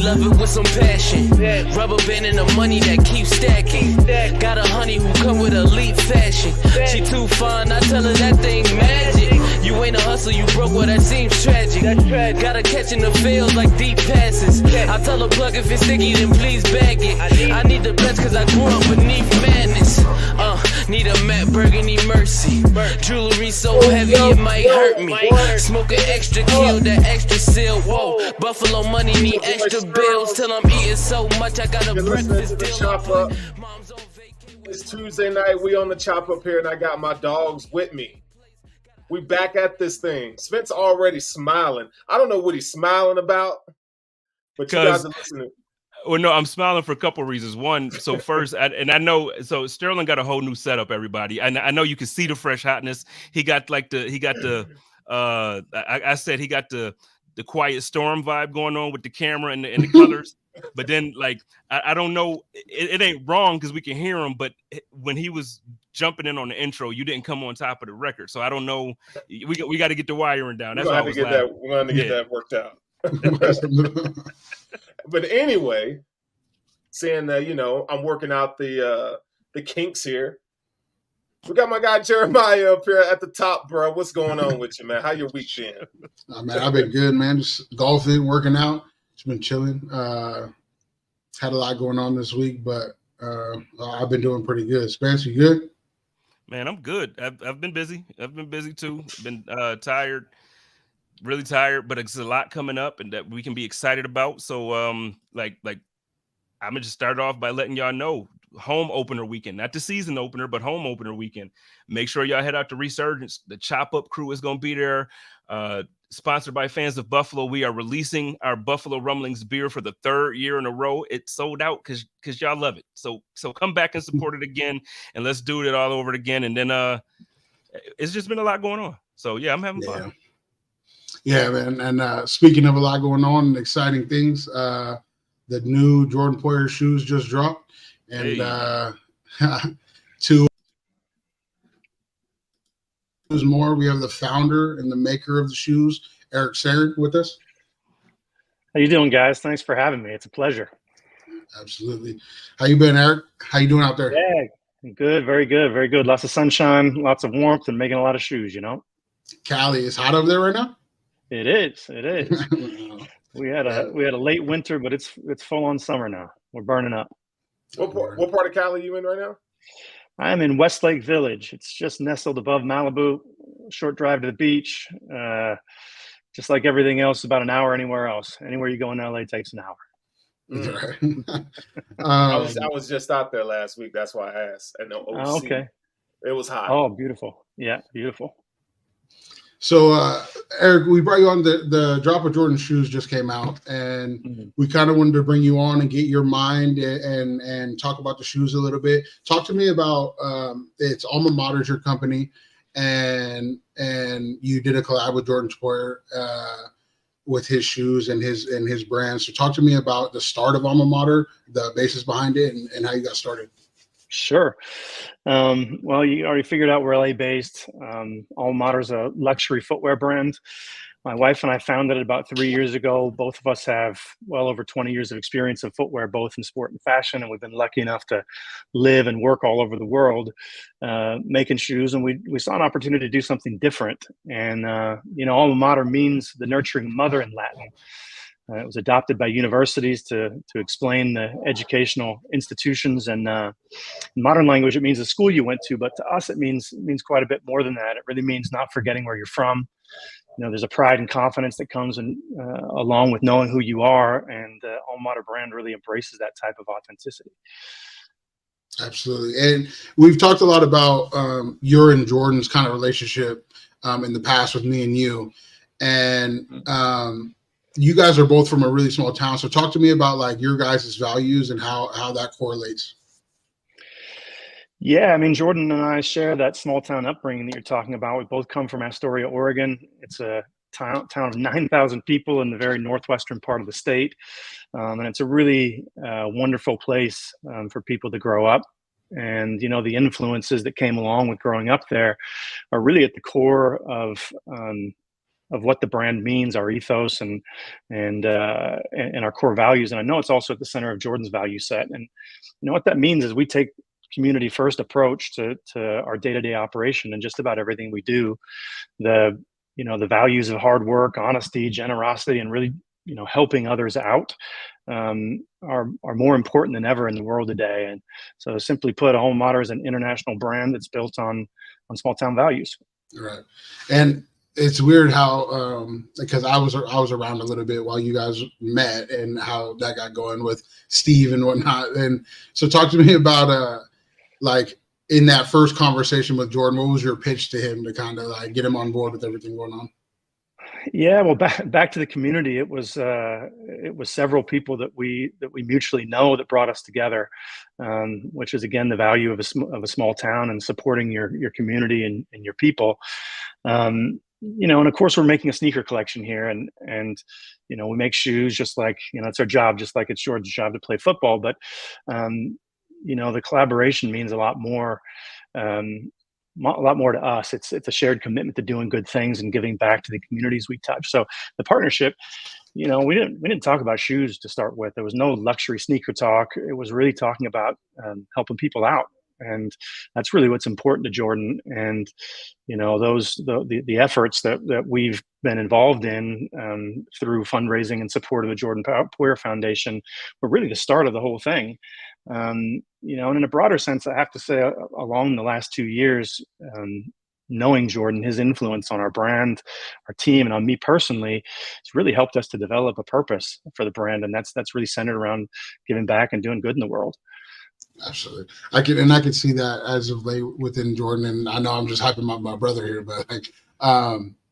love it with some passion. Rubber band and the money that keeps stacking. Got a honey who come with elite fashion. She too fine, I tell her that thing magic. You ain't a hustle, you broke, well that seems tragic. Gotta catch in the field like deep passes. I tell her plug if it's sticky, then please bag it. I need the best cause I grew up beneath madness. Need a Matt Burgundy Mercy. Jewelry so heavy it might hurt me. Smoking extra kill, that extra seal. Whoa, Buffalo money need extra bills. Till I'm eating so much I got a breakfast deal. It's Tuesday night, we on the chop up here and I got my dogs with me. We back at this thing. Spence already smiling. I don't know what he's smiling about, but you guys are listening. Well, no, I'm smiling for a couple of reasons. One, so first, I know, so Sterling got a whole new setup, everybody. I know you can see the fresh hotness. He got I said he got the Quiet Storm vibe going on with the camera and the colors. But then, like, I don't know, it ain't wrong because we can hear him. But when he was jumping in on the intro, you didn't come on top of the record. So I don't know. We got to get the wiring down. That's why I was laughing. We're going to get that worked out. But anyway, saying that, you know, I'm working out the kinks here. We got my guy Jeremiah up here at the top, bro. What's going on with you, man? How your week been? Man, I've been good, man. Just golfing, working out. It's been chilling. Had a lot going on this week, but I've been doing pretty good. Spence, you good? Man, I'm good. I've been busy. I've been busy too. Been tired, really tired, but it's a lot coming up and that we can be excited about. So like I'm gonna just start off by letting y'all know. Home opener weekend, not the season opener, but home opener weekend. Make sure y'all head out to Resurgence. The Chop Up crew is going to be there. Sponsored by fans of Buffalo. We are releasing our Buffalo Rumblings beer for the third year in a row. It sold out because y'all love it. So come back and support it again, and let's do it all over again. And then it's just been a lot going on. So yeah, I'm having fun. Yeah, man. And speaking of a lot going on and exciting things, the new Jordan Poyer shoes just dropped. And to more, we have the founder and the maker of the shoes, Eric Sarin, with us. How you doing, guys? Thanks for having me. It's a pleasure. Absolutely. How you been, Eric? How you doing out there? Yeah, good, very good, very good. Lots of sunshine, lots of warmth, and making a lot of shoes. You know, Cali is hot over there right now. It is. It is. we had a late winter, but it's full on summer now. We're burning up. What part of Cali are you in right now? I'm in Westlake Village. It's just nestled above Malibu. Short drive to the beach. Just like everything else, about an hour anywhere else. Anywhere you go in LA takes an hour. I was just out there last week. That's why I asked. And okay. It was hot. Oh, beautiful. Yeah, beautiful. So, Eric, we brought you on. The Drop of Jordan shoes just came out, and we kind of wanted to bring you on and get your mind and talk about the shoes a little bit. Talk to me about it's Alma Mater, your company, and you did a collab with Jordan Poyer with his shoes and his brand. So, talk to me about the start of Alma Mater, the basis behind it, and how you got started. Sure. Well, you already figured out we're LA based. Alma Mater is a luxury footwear brand. My wife and I founded it about 3 years ago. Both of us have well over 20 years of experience of footwear, both in sport and fashion. And we've been lucky enough to live and work all over the world making shoes. And we saw an opportunity to do something different. And, Alma Mater means the nurturing mother in Latin. It was adopted by universities to explain the educational institutions, and in modern language, it means the school you went to. But to us, it means quite a bit more than that. It really means not forgetting where you're from. You know, there's a pride and confidence that comes along with knowing who you are, and the Alma Mater brand really embraces that type of authenticity. Absolutely, and we've talked a lot about your and Jordan's kind of relationship in the past with me and you, and. You guys are both from a really small town. So talk to me about like your guys' values and how that correlates. Yeah, I mean, Jordan and I share that small town upbringing that you're talking about. We both come from Astoria, Oregon. It's a town of 9,000 people in the very northwestern part of the state. And it's a really wonderful place for people to grow up. And, you know, the influences that came along with growing up there are really at the core of what the brand means, our ethos, and our core values. And I know it's also at the center of Jordan's value set. And what that means is we take community first approach to our day-to-day operation, and just about everything we do. The values of hard work, honesty, generosity, and really helping others out are more important than ever in the world today. And so, simply put, Alma Mater is an international brand that's built on small town values. Right. And it's weird how because I was around a little bit while you guys met, and how that got going with Steve and whatnot. And so, talk to me about like in that first conversation with Jordan, what was your pitch to him to kind of like get him on board with everything going on? Yeah, well, back to the community, it was several people that we mutually know that brought us together, which is again the value of a small town and supporting your community and your people. And of course we're making a sneaker collection here, and we make shoes just like it's our job, just like it's Jordan's job to play football. But the collaboration means a lot more. A lot more to us. It's a shared commitment to doing good things and giving back to the communities we touch. So the partnership, we didn't talk about shoes to start with. There was no luxury sneaker talk. It was really talking about helping people out, and that's really what's important to Jordan. And the efforts that we've been involved in through fundraising and support of the Jordan Poyer Foundation were really the start of the whole thing. And in a broader sense, I have to say, along the last 2 years, knowing Jordan, his influence on our brand, our team, and on me personally, it's really helped us to develop a purpose for the brand, and that's really centered around giving back and doing good in the world. Absolutely, I can see that as of late within Jordan, and I know I'm just hyping my brother here, but like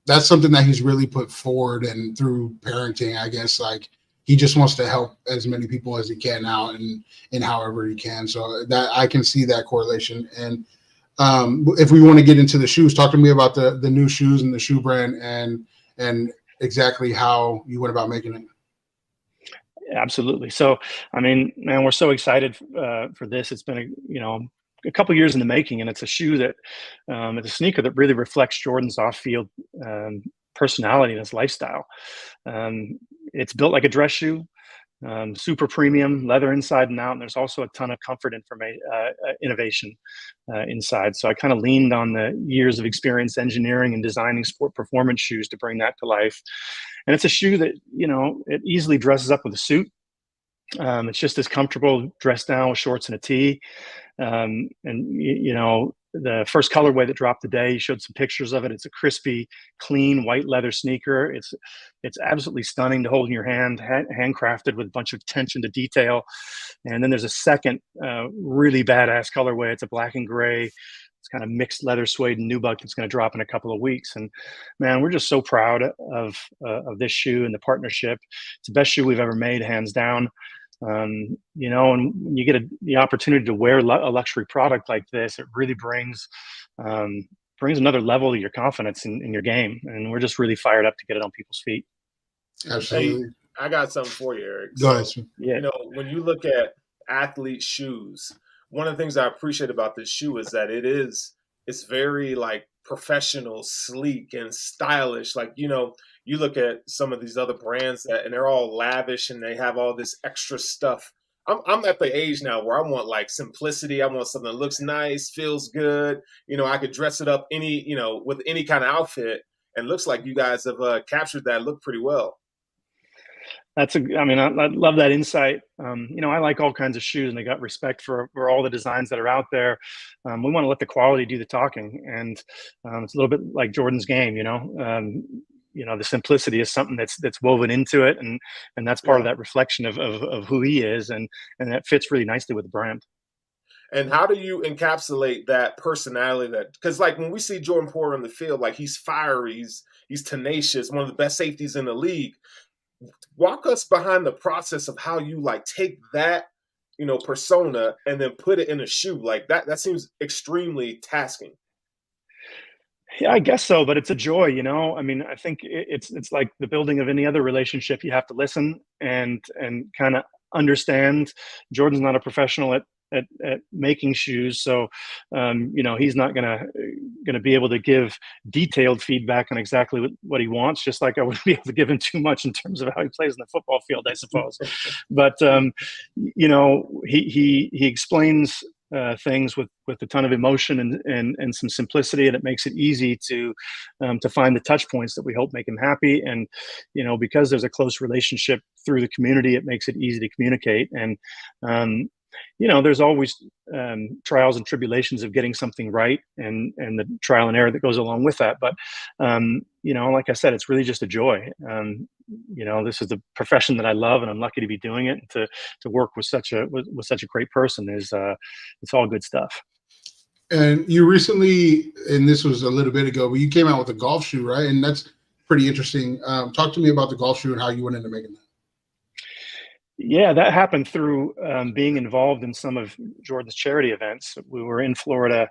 that's something that he's really put forward, and through parenting, I guess, like he just wants to help as many people as he can out and however he can. So that I can see that correlation. And if we want to get into the shoes, talk to me about the new shoes and the shoe brand and exactly how you went about making it. Absolutely. So, I mean, man, we're so excited for this. It's been a couple years in the making, and it's a shoe that it's a sneaker that really reflects Jordan's off-field personality and his lifestyle. It's built like a dress shoe, super premium, leather inside and out, and there's also a ton of comfort innovation inside. So I kind of leaned on the years of experience engineering and designing sport performance shoes to bring that to life. And it's a shoe that it easily dresses up with a suit. It's just as comfortable dressed down with shorts and a tee. And the first colorway that dropped today, you showed some pictures of it. It's a crispy, clean white leather sneaker. It's absolutely stunning to hold in your hand, handcrafted with a bunch of attention to detail. And then there's a second really badass colorway. It's a black and gray. It's kind of mixed leather suede and nubuck that's going to drop in a couple of weeks. And man, we're just so proud of this shoe and the partnership. It's the best shoe we've ever made, hands down. And when you get the opportunity to wear a luxury product like this, it really brings another level to your confidence in your game. And we're just really fired up to get it on people's feet. Absolutely. Hey, I got something for you, Eric. Go ahead. Yeah. When you look at athlete shoes, one of the things I appreciate about this shoe is that it's very like professional, sleek, and stylish. Like, you look at some of these other brands and they're all lavish and they have all this extra stuff. I'm at the age now where I want like simplicity. I want something that looks nice, feels good. I could dress it up with any kind of outfit, and looks like you guys have captured that look pretty well. I love that insight. I like all kinds of shoes, and I got respect for all the designs that are out there. We want to let the quality do the talking, and it's a little bit like Jordan's game. The simplicity is something that's woven into it, and that's part of that reflection of who he is, and that fits really nicely with the brand. And how do you encapsulate that personality? Because like when we see Jordan Poyer on the field, like he's fiery, he's tenacious, one of the best safeties in the league. Walk us behind the process of how you like take that, persona and then put it in a shoe. Like that seems extremely tasking. Yeah, I guess so, but it's a joy, I think it's like the building of any other relationship. You have to listen and kind of understand. Jordan's not a professional at at making shoes, so he's not gonna be able to give detailed feedback on exactly what he wants, just like I wouldn't be able to give him too much in terms of how he plays in the football field, I suppose. But he explains things with a ton of emotion and some simplicity, and it makes it easy to find the touch points that we hope make him happy. And because there's a close relationship through the community, it makes it easy to communicate. And there's always trials and tribulations of getting something right, and the trial and error that goes along with that. But like I said, it's really just a joy. This is the profession that I love, and I'm lucky to be doing it. And to work with such a great person is it's all good stuff. And you recently, and this was a little bit ago, but you came out with a golf shoe, right? And that's pretty interesting. Talk to me about the golf shoe and how you went into making that. Yeah, that happened through being involved in some of Jordan's charity events. We were in Florida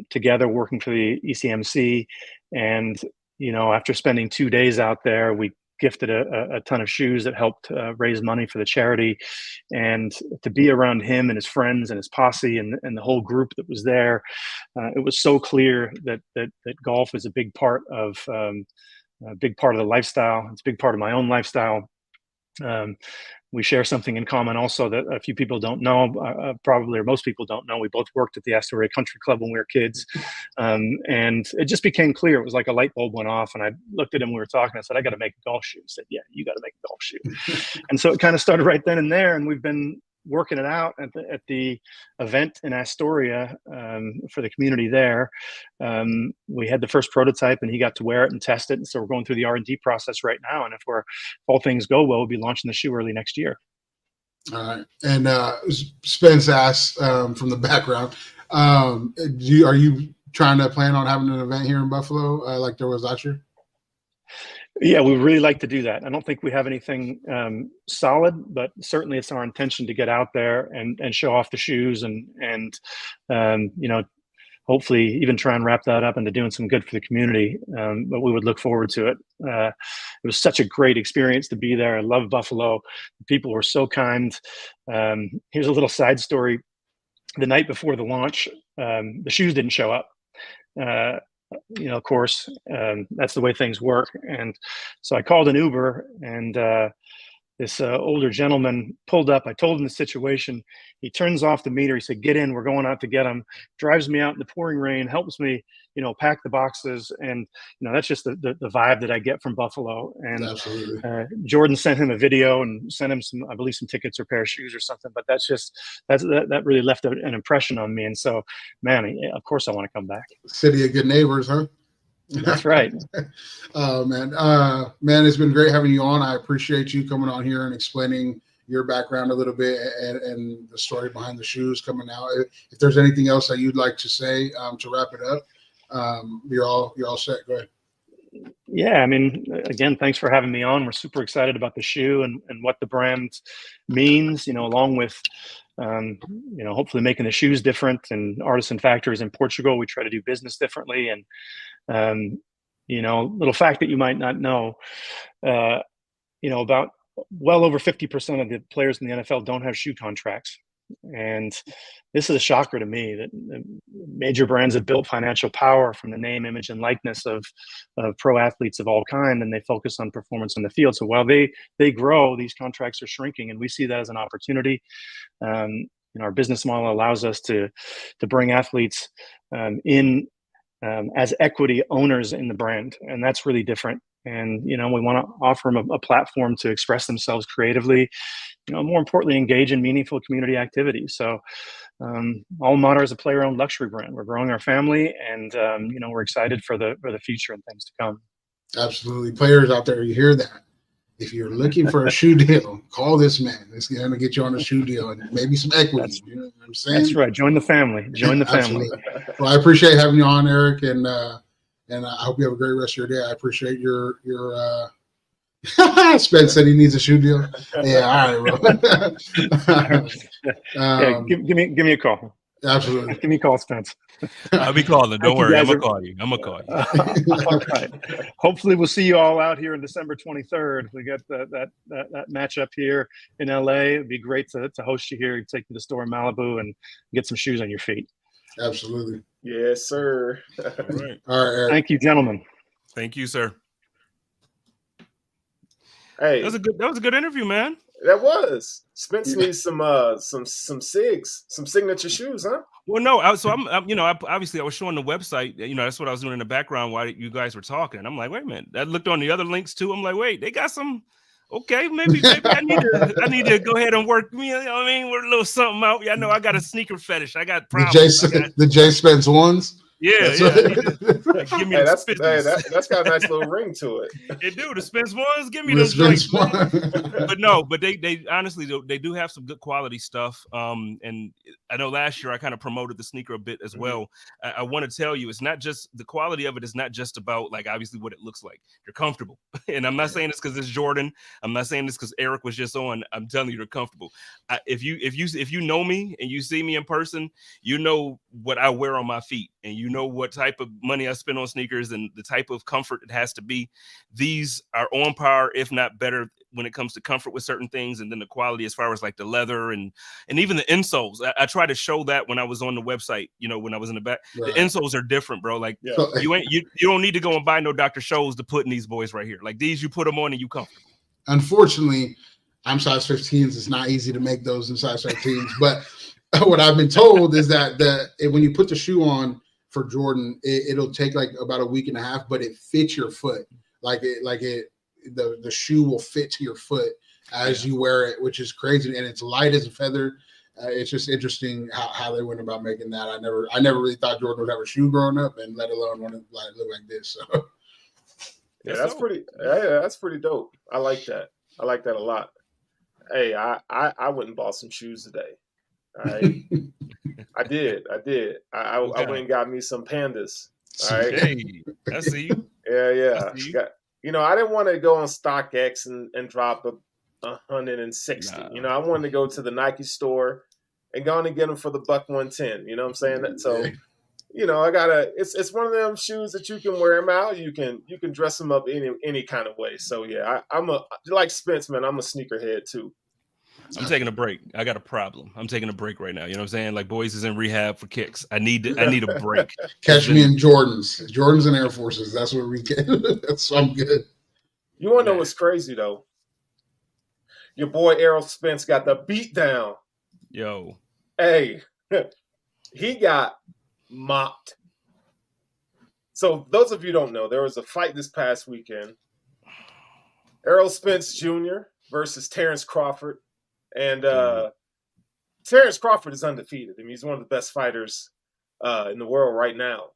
together working for the ECMC, and after spending 2 days out there, we gifted a ton of shoes that helped raise money for the charity. And to be around him and his friends and his posse and the whole group that was there, it was so clear that golf is a big part of the lifestyle. It's a big part of my own lifestyle. We share something in common also that a few people don't know, probably, or most people don't know. We both worked at the Astoria Country Club when we were kids. And it just became clear. It was like a light bulb went off, and I looked at him, we were talking, I said, I got to make a golf shoe. He said, yeah, you got to make a golf shoe. And so it kind of started right then and there, and we've been working it out at the event in Astoria for the community there. We had the first prototype, and he got to wear it and test it. And so we're going through the R&D process right now. And if all things go well, we'll be launching the shoe early next year. All right. And Spence asked from the background, are you trying to plan on having an event here in Buffalo like there was last year? Yeah, we really like to do that. I don't think we have anything solid, but certainly it's our intention to get out there and show off the shoes and hopefully even try and wrap that up into doing some good for the community. But we would look forward to it. It was such a great experience to be there. I love Buffalo. The people were so kind. Here's a little side story. The night before the launch, the shoes didn't show up. Of course, that's the way things work. And so I called an Uber, and this older gentleman pulled up. I told him the situation. He turns off the meter. He said, get in, we're going out to get him. Drives me out in the pouring rain, helps me, pack the boxes. And, that's just the vibe that I get from Buffalo. And absolutely. Jordan sent him a video and sent him some, I believe, some tickets or pair of shoes or something. But that really left an impression on me. And so, man, of course I want to come back. City of good neighbors, huh? That's right. Man, it's been great having you on. I appreciate you coming on here and explaining your background a little bit and the story behind the shoes coming out. If there's anything else that you'd like to say to wrap it up, you're all set. Go ahead. Yeah, I mean, again, thanks for having me on. We're super excited about the shoe and what the brand means, along with hopefully making the shoes different. And Artisan Factories in Portugal, we try to do business differently. And little fact that you might not know, about well over 50% of the players in the NFL don't have shoe contracts. And this is a shocker to me that major brands have built financial power from the name, image, and likeness of pro athletes of all kind, and they focus on performance on the field. So while they grow, these contracts are shrinking, and we see that as an opportunity. Our business model allows us to bring athletes in as equity owners in the brand, and that's really different. And we want to offer them a platform to express themselves creatively. More importantly, engage in meaningful community activities. So, Alma Mater is a player-owned luxury brand. We're growing our family, and we're excited for the future and things to come. Absolutely, players out there, you hear that? If you're looking for a shoe deal, call this man. It's going to get you on a shoe deal and maybe some equity. You know what I'm saying? That's right. Join the family. Join the family. Well, I appreciate having you on, Eric, and I hope you have a great rest of your day. I appreciate your Spence said he needs a shoe deal. Yeah, all right, bro. Give me a call. Absolutely. Give me a call, Spence. I'll be calling. Don't worry. I'm gonna call you. I'm gonna call you. All right. Hopefully, we'll see you all out here on December 23rd. We get that matchup here in LA. It'd be great to host you here, take you to the store in Malibu, and get some shoes on your feet. Absolutely. Yes, sir. All right. All right, Eric. Thank you, gentlemen. Thank you, sir. Hey, That was a good interview, man. that was. Spence needs some SIGs, some signature shoes, huh? Well, no, obviously I was showing the website. That's what I was doing in the background while you guys were talking. And I'm like, wait a minute. I looked on the other links too. I'm like, wait, they got some. Okay, maybe I need to go ahead and work. You know what I mean? We're a little something out. Yeah, I know I got a sneaker fetish. I got problems. The J Spence ones. Yeah. Give me that's got a nice little ring to it. It do. The Spence ones, give me those joints. But they honestly they do have some good quality stuff. And I know last year I kind of promoted the sneaker a bit as well. I want to tell you, it's not just the quality of it is not just about like obviously what it looks like. You're comfortable, and I'm not saying this because it's Jordan. I'm not saying this because Eric was just on. I'm telling you, you're comfortable. If you know me and you see me in person, you know what I wear on my feet. And you know what type of money I spend on sneakers and the type of comfort it has to be. These are on par, if not better, when it comes to comfort with certain things. And then the quality as far as like the leather and even the insoles. I try to show that when I was on the website, when I was in the back. Right. The insoles are different, bro. Like you don't need to go and buy no Dr. Scholl's to put in these boys right here. Like these, you put them on and you comfortable. Unfortunately, I'm size 15s. It's not easy to make those in size 15s. But what I've been told is that when you put the shoe on, for Jordan, it'll take like about a week and a half, but it fits your foot. The shoe will fit to your foot as you wear it, which is crazy. And it's light as a feather. It's just interesting how they went about making that. I never really thought Jordan would have a shoe growing up, and let alone want to look like this. So that's pretty dope. I like that. I like that a lot. Hey, I went and bought some shoes today. All right. I did. I went and got me some Pandas. All right. Hey, I see you. Yeah. I didn't want to go on StockX and drop $160. Nah. I wanted to go to the Nike store and go on and get them for the $110. You know what I'm saying? So, it's one of them shoes that you can wear them out. You can dress them up any kind of way. So yeah, I'm like Spence, man. I'm a sneakerhead too. I'm taking a break. I got a problem. I'm taking a break right now. You know what I'm saying? Like boys is in rehab for kicks. I need a break. Catch me in Jordans and Air Forces. That's what we get. So I'm good. You want to know what's crazy though? Your boy Errol Spence got the beat down. Yo. Hey, he got mopped. So those of you who don't know, there was a fight this past weekend. Errol Spence Jr. versus Terrence Crawford. And Terrence Crawford is undefeated. I mean, he's one of the best fighters in the world right now.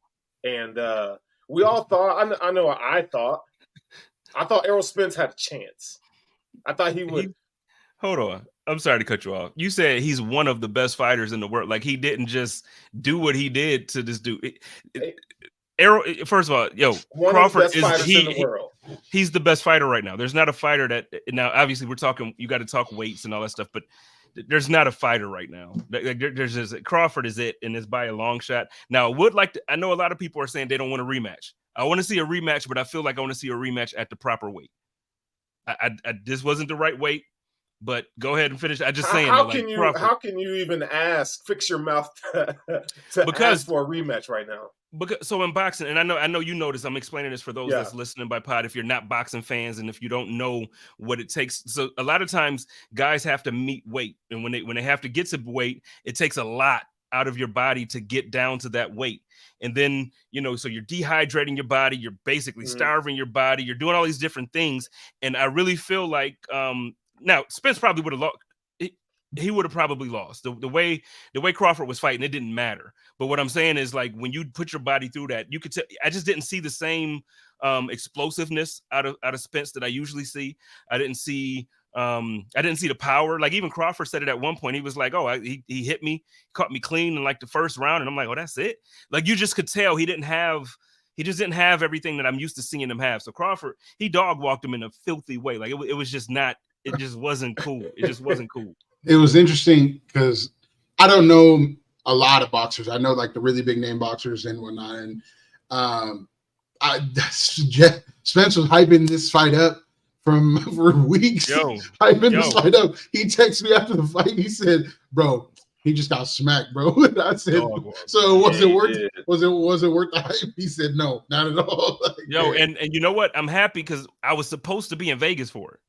And we all thought, I thought Errol Spence had a chance. I thought he would. Hold on. I'm sorry to cut you off. You said he's one of the best fighters in the world. Like he didn't just do what he did to this dude. Errol, first of all, Crawford he's the best fighter right now. There's not a fighter that now. Obviously, we're talking. You got to talk weights and all that stuff, but there's not a fighter right now. There's just Crawford is it, and it's by a long shot. Now, I know a lot of people are saying they don't want a rematch. I want to see a rematch, but I feel like I want to see a rematch at the proper weight. This wasn't the right weight. But go ahead and finish. I just saying. How can you even fix your mouth to ask for a rematch right now? So in boxing, and I know you know this. I'm explaining this for those that's listening by pod. If you're not boxing fans, and if you don't know what it takes, so a lot of times guys have to meet weight, and when they have to get to weight, it takes a lot out of your body to get down to that weight. And then so you're dehydrating your body, you're basically starving your body, you're doing all these different things, and I really feel like now, Spence probably would have lost. He would have probably lost. The way Crawford was fighting, it didn't matter. But what I'm saying is, like, when you put your body through that, you could tell. I just didn't see the same explosiveness out of Spence that I usually see. I didn't see the power. Like even Crawford said it at one point. He was like, "Oh, he hit me, caught me clean in like the first round," and I'm like, "Oh, that's it." Like you just could tell he just didn't have everything that I'm used to seeing him have. So Crawford, he dog walked him in a filthy way. Like it was just not. It just wasn't cool. It just wasn't cool. It was interesting because I don't know a lot of boxers. I know like the really big name boxers and whatnot. And Spence was hyping this fight up for weeks. Hyping this fight up. He texted me after the fight. He said, "Bro, he just got smacked, bro." And I said, "So was it worth? Was it worth the hype?" He said, "No, not at all." Like, and you know what? I'm happy because I was supposed to be in Vegas for it.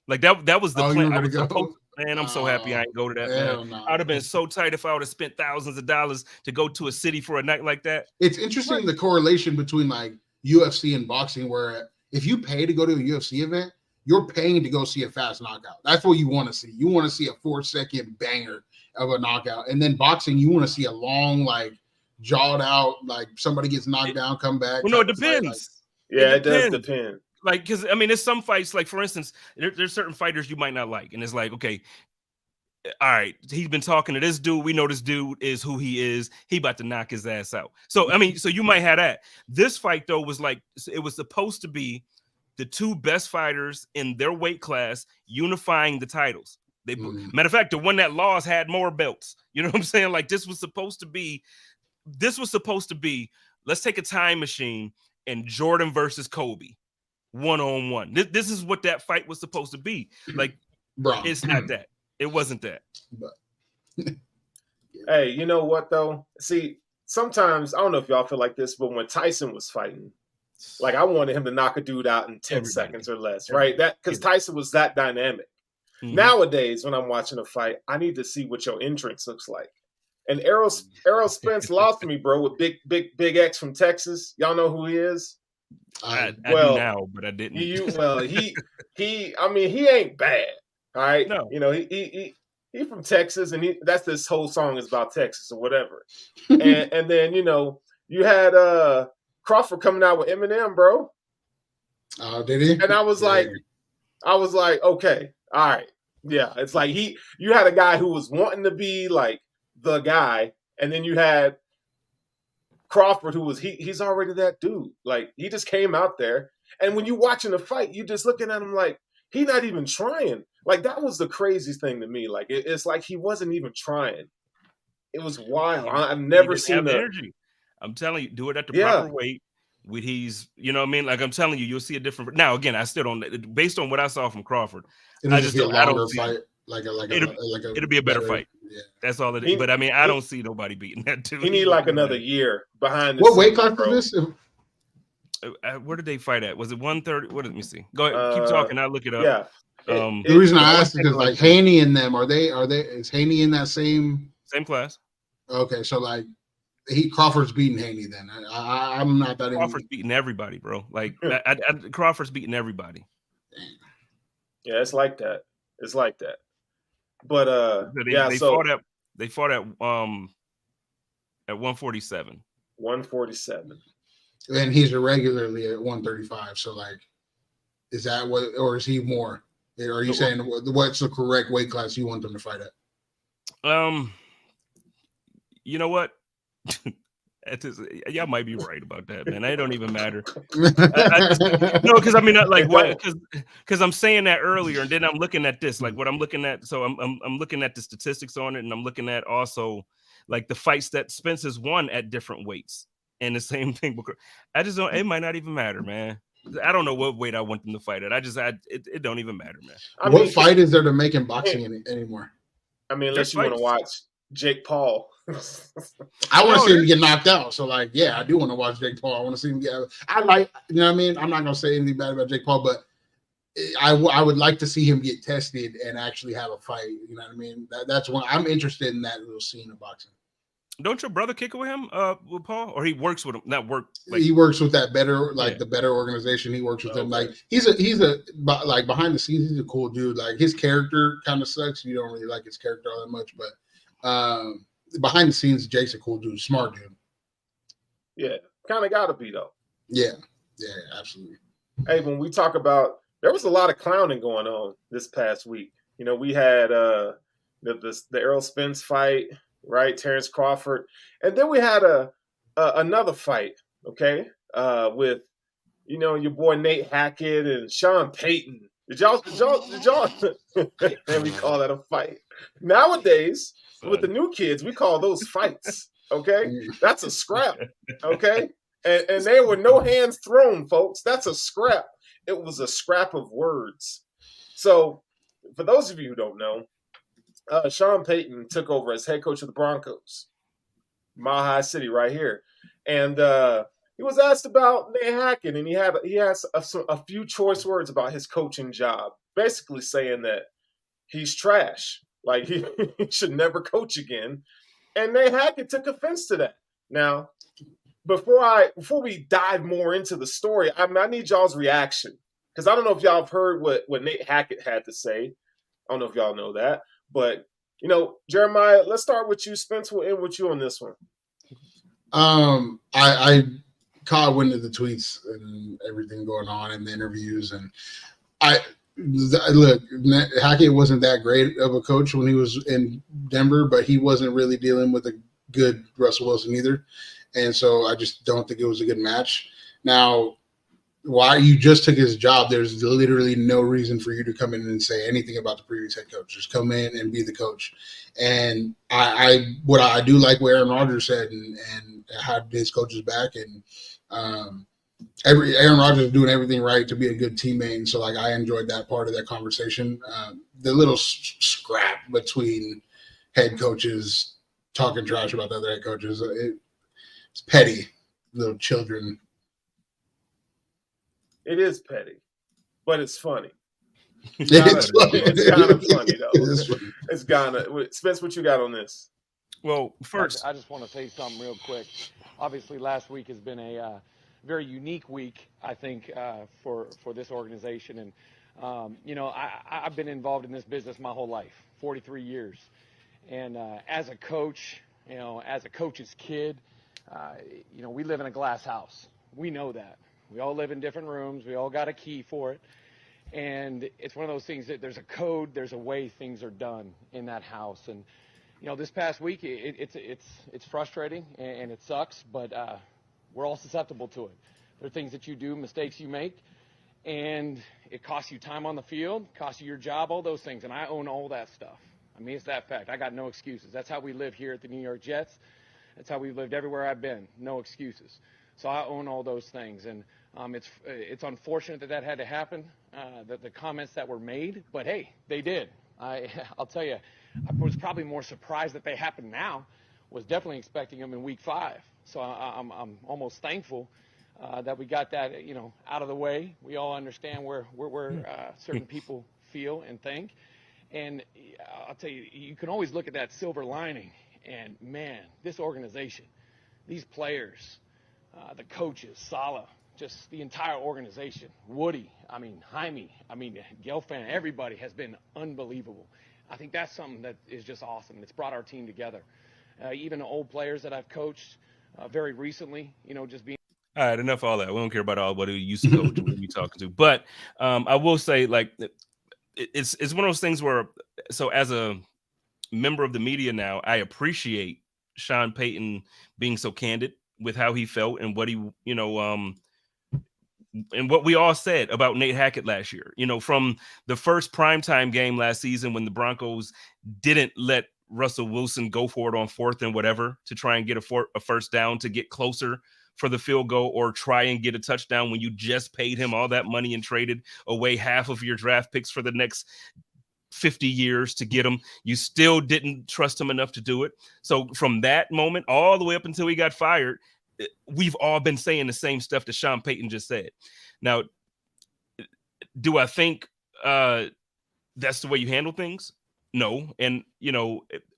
Like that was the plan. I was supposed. Man, I'm so happy I ain't go to that. Man. No. I'd have been so tight if I would have spent thousands of dollars to go to a city for a night like that. It's interesting the correlation between like UFC and boxing, where if you pay to go to a UFC event, you're paying to go see a fast knockout. That's what you want to see. You want to see a 4-second banger of a knockout. And then boxing, you want to see a long, like jawed out, like somebody gets knocked down, come back. Well, no, it depends. It does depend. Like, because I mean, there's some fights, like for instance, there's certain fighters you might not like, and it's like, okay, all right, he's been talking to this dude. We know this dude is who he is. He about to knock his ass out. So I mean, so you might have that. This fight though was like, it was supposed to be the two best fighters in their weight class unifying the titles. Matter of fact, the one that lost had more belts. You know what I'm saying? Like this was supposed to be. Let's take a time machine and Jordan versus Kobe. 1-on-1. This is what that fight was supposed to be. Like, bro, it's not that. It wasn't that. But hey, you know what though? See, sometimes I don't know if y'all feel like this, but when Tyson was fighting, like I wanted him to knock a dude out in 10 seconds or less, right? That because Tyson was that dynamic. Nowadays, when I'm watching a fight, I need to see what your entrance looks like. And Errol Spence lost me, bro, with Big X from Texas. Y'all know who he is? I do now, but I didn't. I mean, he ain't bad. All right. No. You know, he from Texas, and that's this whole song is about Texas or whatever. and then, you know, you had Crawford coming out with Eminem, bro. Oh, did he? And I was like, okay, all right. Yeah. It's like you had a guy who was wanting to be like the guy, and then you had Crawford, who was he's already that dude. Like he just came out there, and when you watching the fight, you just looking at him like he's not even trying. Like that was the craziest thing to me. Like it's like he wasn't even trying. It was wild. I've never seen that energy. I'm telling you, do it at the proper weight. With you know what I mean? Like I'm telling you, you'll see a different. Now again, I still don't. Based on what I saw from Crawford, I just don't. I don't see fight. It'll be a better fight. Yeah. That's all it is. But I mean, I don't see nobody beating that dude. He need like another year behind. What weight class is this? Where did they fight at? Was it 130? What? Let me see. Go ahead. Keep talking. I'll look it up. Yeah. The reason I asked is because like Haney and them is Haney in that same class? Okay, so like Crawford's beating Haney then. I'm not that. Crawford's beating everybody, bro. Like Crawford's beating everybody. Dang. Yeah, it's like that. It's like that. But they fought at 147. 147. And he's irregularly at 135. So like, is that what, or is he more? Or are you saying what's the correct weight class you want them to fight at? You know what? Y'all might be right about that, man. It don't even matter. No, because I mean, like, what? Because I'm saying that earlier, and then I'm looking at this, like, what I'm looking at. So I'm looking at the statistics on it, and I'm looking at also like the fights that Spence has won at different weights, and the same thing. I just don't. It might not even matter, man. I don't know what weight I want them to fight at. It don't even matter, man. What fight is there to make in boxing anymore? I mean, unless you want to watch Jake Paul. I want to see him get knocked out. So, like, yeah, I do want to watch Jake Paul. I want to see him get. I like, you know what I mean? I'm not going to say anything bad about Jake Paul, but I would like to see him get tested and actually have a fight. You know what I mean? That's one. I'm interested in that little scene of boxing. Don't your brother kick it with him, with Paul, or he works with him? Not work. Like, he works with that better, like the better organization. He works with them. Like he's a like behind the scenes, he's a cool dude. Like his character kind of sucks. You don't really like his character all that much, but behind the scenes, Jake's a cool dude, smart dude. Yeah, kind of gotta be though. Yeah, absolutely. Hey, when we talk about, there was a lot of clowning going on this past week. You know, we had the Errol Spence fight. Right, Terrence Crawford, and then we had another fight, okay, with your boy Nate Hackett and Sean Payton Did y'all and we call that a fight. Nowadays, with the new kids, we call those fights. Okay? That's a scrap. Okay? And there were no hands thrown, folks. That's a scrap. It was a scrap of words. So, for those of you who don't know, Sean Payton took over as head coach of the Broncos, Mile High City, right here, and he was asked about Nate Hackett, and he has a few choice words about his coaching job, basically saying that he's trash, like he should never coach again. And Nate Hackett took offense to that. Now, before we dive more into the story, I need y'all's reaction, because I don't know if y'all have heard what Nate Hackett had to say. I don't know if y'all know that, but Jeremiah, let's start with you. Spence will end with you on this one. I caught wind of the tweets and everything going on in the interviews, and look, Hackett wasn't that great of a coach when he was in Denver, but he wasn't really dealing with a good Russell Wilson either. And so I just don't think it was a good match. Now, why you just took his job, there's literally no reason for you to come in and say anything about the previous head coach. Just come in and be the coach. And I do like what Aaron Rodgers said and had his coaches back, and Aaron Rodgers is doing everything right to be a good teammate. And so I enjoyed that part of that conversation. The little scrap between head coaches talking trash about the other head coaches, it's petty, little children. It is petty, but it's funny. It's kind of funny, though. It's kind of. Spence, what you got on this? Well, first, I just want to say something real quick. Obviously, last week has been a very unique week, I think, for this organization. And, I've been involved in this business my whole life, 43 years. And as a coach, as a coach's kid, we live in a glass house. We know that. We all live in different rooms. We all got a key for it. And it's one of those things that there's a code, there's a way things are done in that house. And, this past week, it's frustrating and it sucks, but we're all susceptible to it. There are things that you do, mistakes you make, and it costs you time on the field, costs you your job, all those things. And I own all that stuff. I mean, it's that fact. I got no excuses. That's how we live here at the New York Jets. That's how we've lived everywhere I've been. No excuses. So I own all those things, and it's unfortunate that had to happen, the comments that were made, but hey, they did. I'll tell you, I was probably more surprised that they happened now. Was definitely expecting them in week 5. So I'm almost thankful that we got that out of the way. We all understand where certain people feel and think, and I'll tell you, you can always look at that silver lining. And man, this organization, these players, the coaches, Saleh, just the entire organization, Woody, Jaime, Gelfand, everybody has been unbelievable. I think that's something that is just awesome. It's brought our team together. Even the old players that I've coached very recently, just being. All right, enough of all that. We don't care about all what he used to coach and who you talking to. But I will say, it's one of those things where, so as a member of the media now, I appreciate Sean Payton being so candid with how he felt and what he, and what we all said about Nate Hackett last year. From the first primetime game last season when the Broncos didn't let Russell Wilson go for it on 4th and whatever to try and get a first down to get closer for the field goal or try and get a touchdown when you just paid him all that money and traded away half of your draft picks for the next 50 years to get him. You still didn't trust him enough to do it. So from that moment all the way up until he got fired, we've all been saying the same stuff that Sean Payton just said. Now, do I think that's the way you handle things? No. And,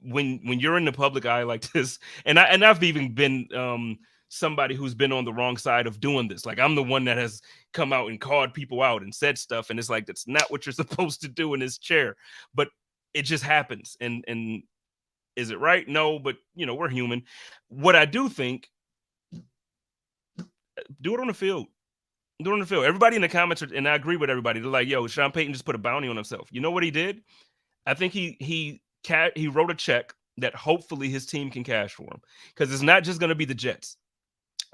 when you're in the public eye like this, and I've even been somebody who's been on the wrong side of doing this. Like, I'm the one that has come out and called people out and said stuff. And it's like, that's not what you're supposed to do in this chair. But it just happens. And is it right? No, but, we're human. What I do think, do it on the field. Do it on the field. Everybody in the comments, and I agree with everybody, they're like, yo, Sean Payton just put a bounty on himself. You know what he did? I think he wrote a check that hopefully his team can cash for him, because it's not just going to be the Jets.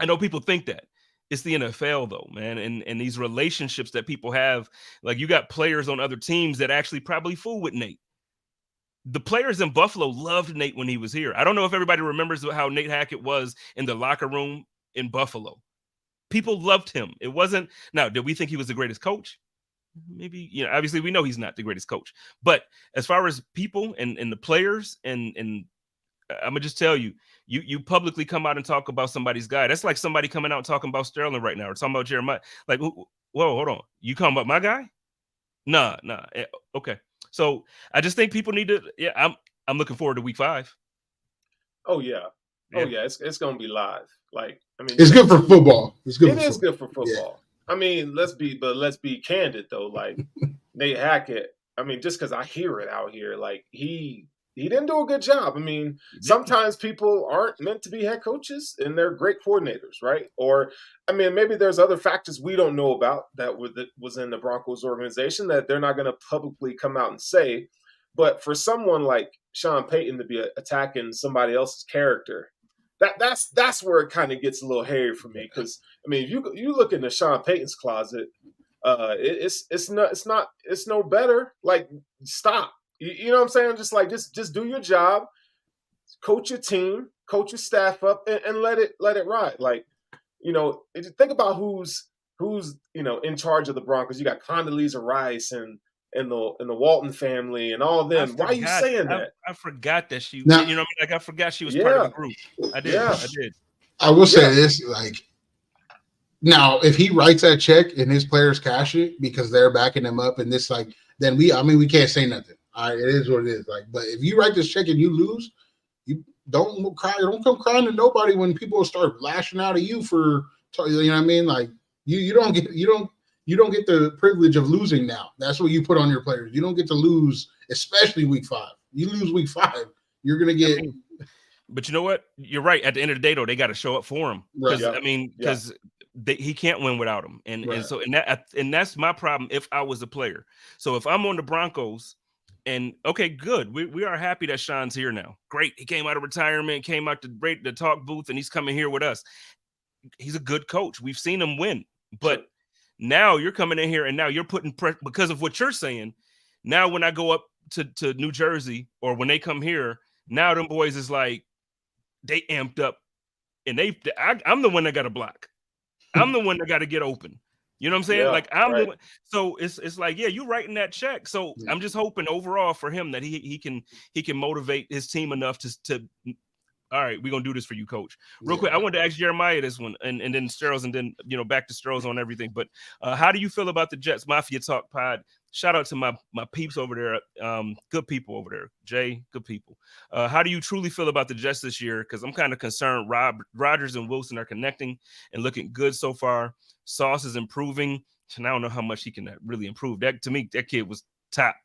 I know people think that. It's the NFL though, man. And these relationships that people have, like you got players on other teams that actually probably fool with Nate. The players in Buffalo loved Nate when he was here. I don't know if everybody remembers how Nate Hackett was in the locker room in Buffalo. People loved him. It wasn't, now, did we think he was the greatest coach? Maybe, obviously we know he's not the greatest coach. But as far as people and the players, and I'm going to just tell you, you publicly come out and talk about somebody's guy. That's like somebody coming out and talking about Sterling right now or talking about Jeremiah. Like, whoa, hold on. You talking about my guy? Nah. Okay. So I just think people need to. Yeah, I'm looking forward to week 5. Oh yeah. It's gonna be live. Like, I mean, it's good for football. It is good for football. Yeah. I mean, let's be candid though. Like Nate Hackett. I mean, just because I hear it out here, like he didn't do a good job. I mean, sometimes people aren't meant to be head coaches and they're great coordinators, right? Or, I mean, maybe there's other factors we don't know about that was in the Broncos organization that they're not going to publicly come out and say. But for someone like Sean Payton to be attacking somebody else's character, that's where it kind of gets a little hairy for me. Because, I mean, if you look into Sean Payton's closet, it's no better. Like, stop. You know what I'm saying? Just like just do your job, coach your team, coach your staff up, and let it ride. Like, think about who's in charge of the Broncos. You got Condoleezza Rice and the Walton family and all of them. Why are you saying that? I forgot that she. Now, like I forgot she was part of the group. I did. Yeah. I did. I will say this, like, now if he writes that check and his players cash it because they're backing him up and this, like, then we can't say nothing. All right, it is what it is. Like, but if you write this check and you lose, you don't cry. Don't come crying to nobody when people start lashing out at you for, you know what I mean? Like, you don't get the privilege of losing now. That's what you put on your players. You don't get to lose, especially week 5. You lose week 5, you're gonna get. But you know what? You're right. At the end of the day, though, they got to show up for him. Because Right. I mean, because he can't win without him, and that's my problem. If I was a player, so if I'm on the Broncos. And okay, good. We are happy that Sean's here now. Great. He came out of retirement, came out the talk booth, and he's coming here with us. He's a good coach. We've seen him win. But now you're coming in here and now you're putting pressure because of what you're saying. Now when I go up to New Jersey or when they come here, now them boys is like they amped up and I'm the one that got to block. I'm the one that got to get open. You know what I'm saying? Yeah, like I'm right. doing, so it's like, yeah, you writing that check. So I'm just hoping overall for him that he can motivate his team enough to all right, we're gonna do this for you, coach. Real quick, I wanted to ask Jeremiah this one and then Sterles and then back to Sterles on everything. But how do you feel about the Jets Mafia Talk Pod? Shout out to my peeps over there, good people over there. Jay, good people. How do you truly feel about the Jets this year? Because I'm kind of concerned. Rodgers and Wilson are connecting and looking good so far. Sauce is improving, and I don't know how much he can really improve. That to me, that kid was top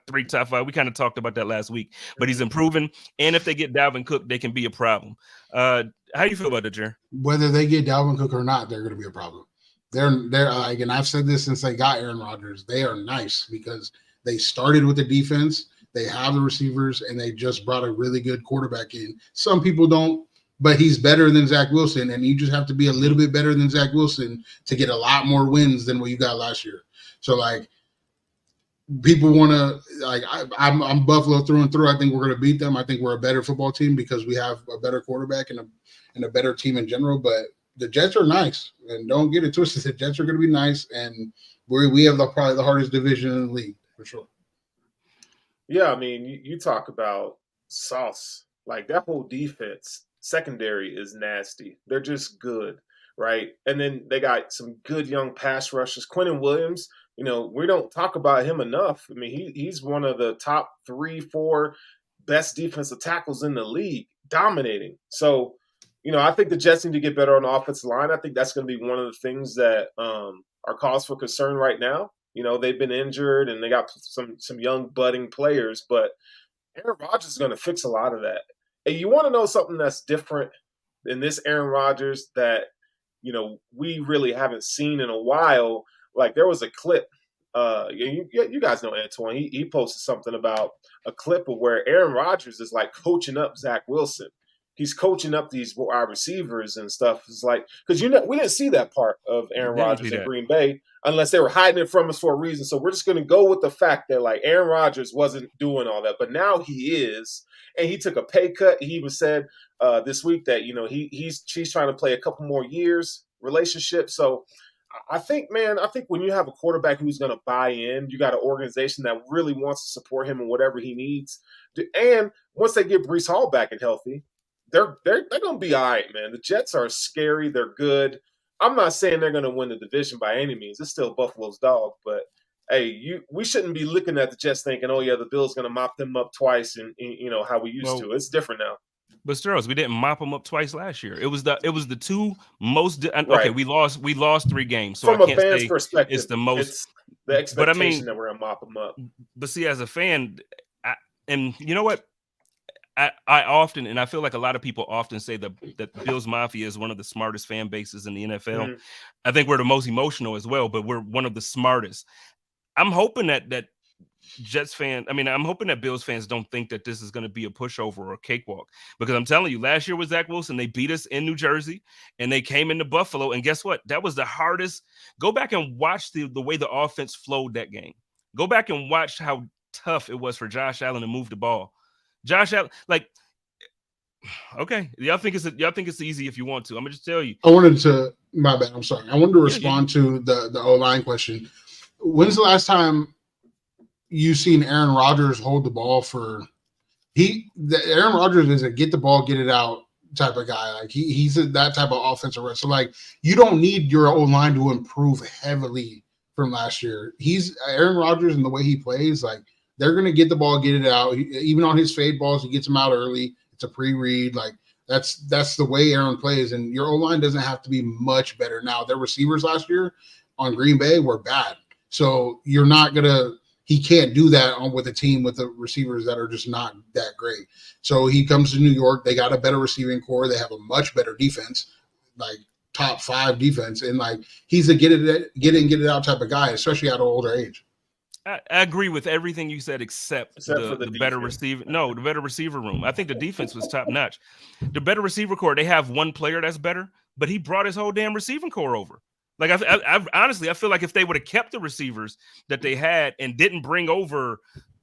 3, top 5. We kind of talked about that last week, but he's improving. And if they get Dalvin Cook, they can be a problem. How do you feel about that, Jer? Whether they get Dalvin Cook or not, they're going to be a problem. They're like, and I've said this since they got Aaron Rodgers. They are nice because they started with the defense. They have the receivers, and they just brought a really good quarterback in. Some people don't, but he's better than Zach Wilson, and you just have to be a little bit better than Zach Wilson to get a lot more wins than what you got last year. So, like, people want to, like, I'm Buffalo through and through. I think we're going to beat them. I think we're a better football team because we have a better quarterback and a better team in general. But the Jets are nice, and don't get it twisted. The Jets are going to be nice, and we have probably the hardest division in the league for sure. Yeah, I mean, you talk about Sauce, like that whole defense secondary is nasty. They're just good, right? And then they got some good young pass rushers. Quentin Williams, we don't talk about him enough. I mean, he's one of the top 3-4 best defensive tackles in the league, dominating. So, I think the Jets need to get better on the offensive line. I think that's going to be one of the things that are cause for concern right now. They've been injured and they got some young budding players, but Aaron Rodgers is going to fix a lot of that. And you want to know something that's different than this Aaron Rodgers that, we really haven't seen in a while. Like there was a clip. You guys know Antoine. He posted something about a clip of where Aaron Rodgers is like coaching up Zach Wilson. he's coaching up these wide receivers and stuff. It's like, because we didn't see that part of Aaron Rodgers in Green Bay unless they were hiding it from us for a reason. So we're just going to go with the fact that like Aaron Rodgers wasn't doing all that, but now he is, and he took a pay cut. He even said this week that he's trying to play a couple more years relationship. So I think when you have a quarterback who's going to buy in, you got an organization that really wants to support him in whatever he needs, and once they get Breece Hall back and healthy, they're going to be all right, man. The Jets are scary. They're good. I'm not saying they're going to win the division by any means. It's still Buffalo's dog. But, hey, we shouldn't be looking at the Jets thinking, oh, yeah, the Bills going to mop them up twice and how we used to. It's different now. But Steros, we didn't mop them up twice last year. It was the two most okay. We lost 3 games. So from I can't a fan's say perspective, it's the most. It's the expectation that we're going to mop them up. But see, as a fan, and you know what? I often, and I feel like a lot of people often say that Bills Mafia is one of the smartest fan bases in the NFL. Mm-hmm. I think we're the most emotional as well, but we're one of the smartest. I'm hoping that Jets fans, I'm hoping that Bills fans don't think that this is going to be a pushover or a cakewalk, because I'm telling you, last year with Zach Wilson, they beat us in New Jersey and they came into Buffalo. And guess what? That was the hardest. Go back and watch the way the offense flowed that game. Go back and watch how tough it was for Josh Allen to move the ball. Josh Allen, okay, y'all think it's easy if you want to. I'm gonna just tell you. My bad. I'm sorry. I wanted to respond to the O-line question. When's the last time you've seen Aaron Rodgers hold the ball Aaron Rodgers is a get the ball, get it out type of guy. Like he's that type of offensive rush. So like you don't need your O-line to improve heavily from last year. He's Aaron Rodgers and the way he plays, like. They're going to get the ball, get it out. Even on his fade balls, he gets them out early. It's a pre-read. Like that's the way Aaron plays. And your O-line doesn't have to be much better. Now, their receivers last year on Green Bay were bad. So you're not going to – he can't do that with a team with the receivers that are just not that great. So he comes to New York. They got a better receiving core. They have a much better defense, like top 5 defense. And, like, he's a get it out type of guy, especially at an older age. I agree with everything you said except for the better receiver. No, the better receiver room. I think the defense was top notch. The better receiver core, they have one player that's better, but he brought his whole damn receiving core over. Like I honestly, I feel like if they would have kept the receivers that they had and didn't bring over,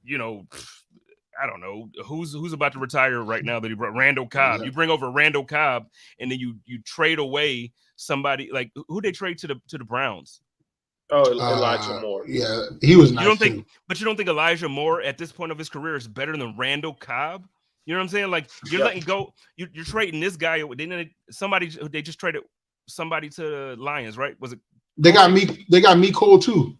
I don't know who's about to retire right now that he brought Randall Cobb. You bring over Randall Cobb and then you trade away somebody like who they trade to the Browns. Oh, Elijah Moore. Yeah, he was nice. You don't think Elijah Moore at this point of his career is better than Randall Cobb? You know what I'm saying? Like you're letting go. You're trading this guy. They just traded somebody to the Lions, right? Was it? They got Mecole too.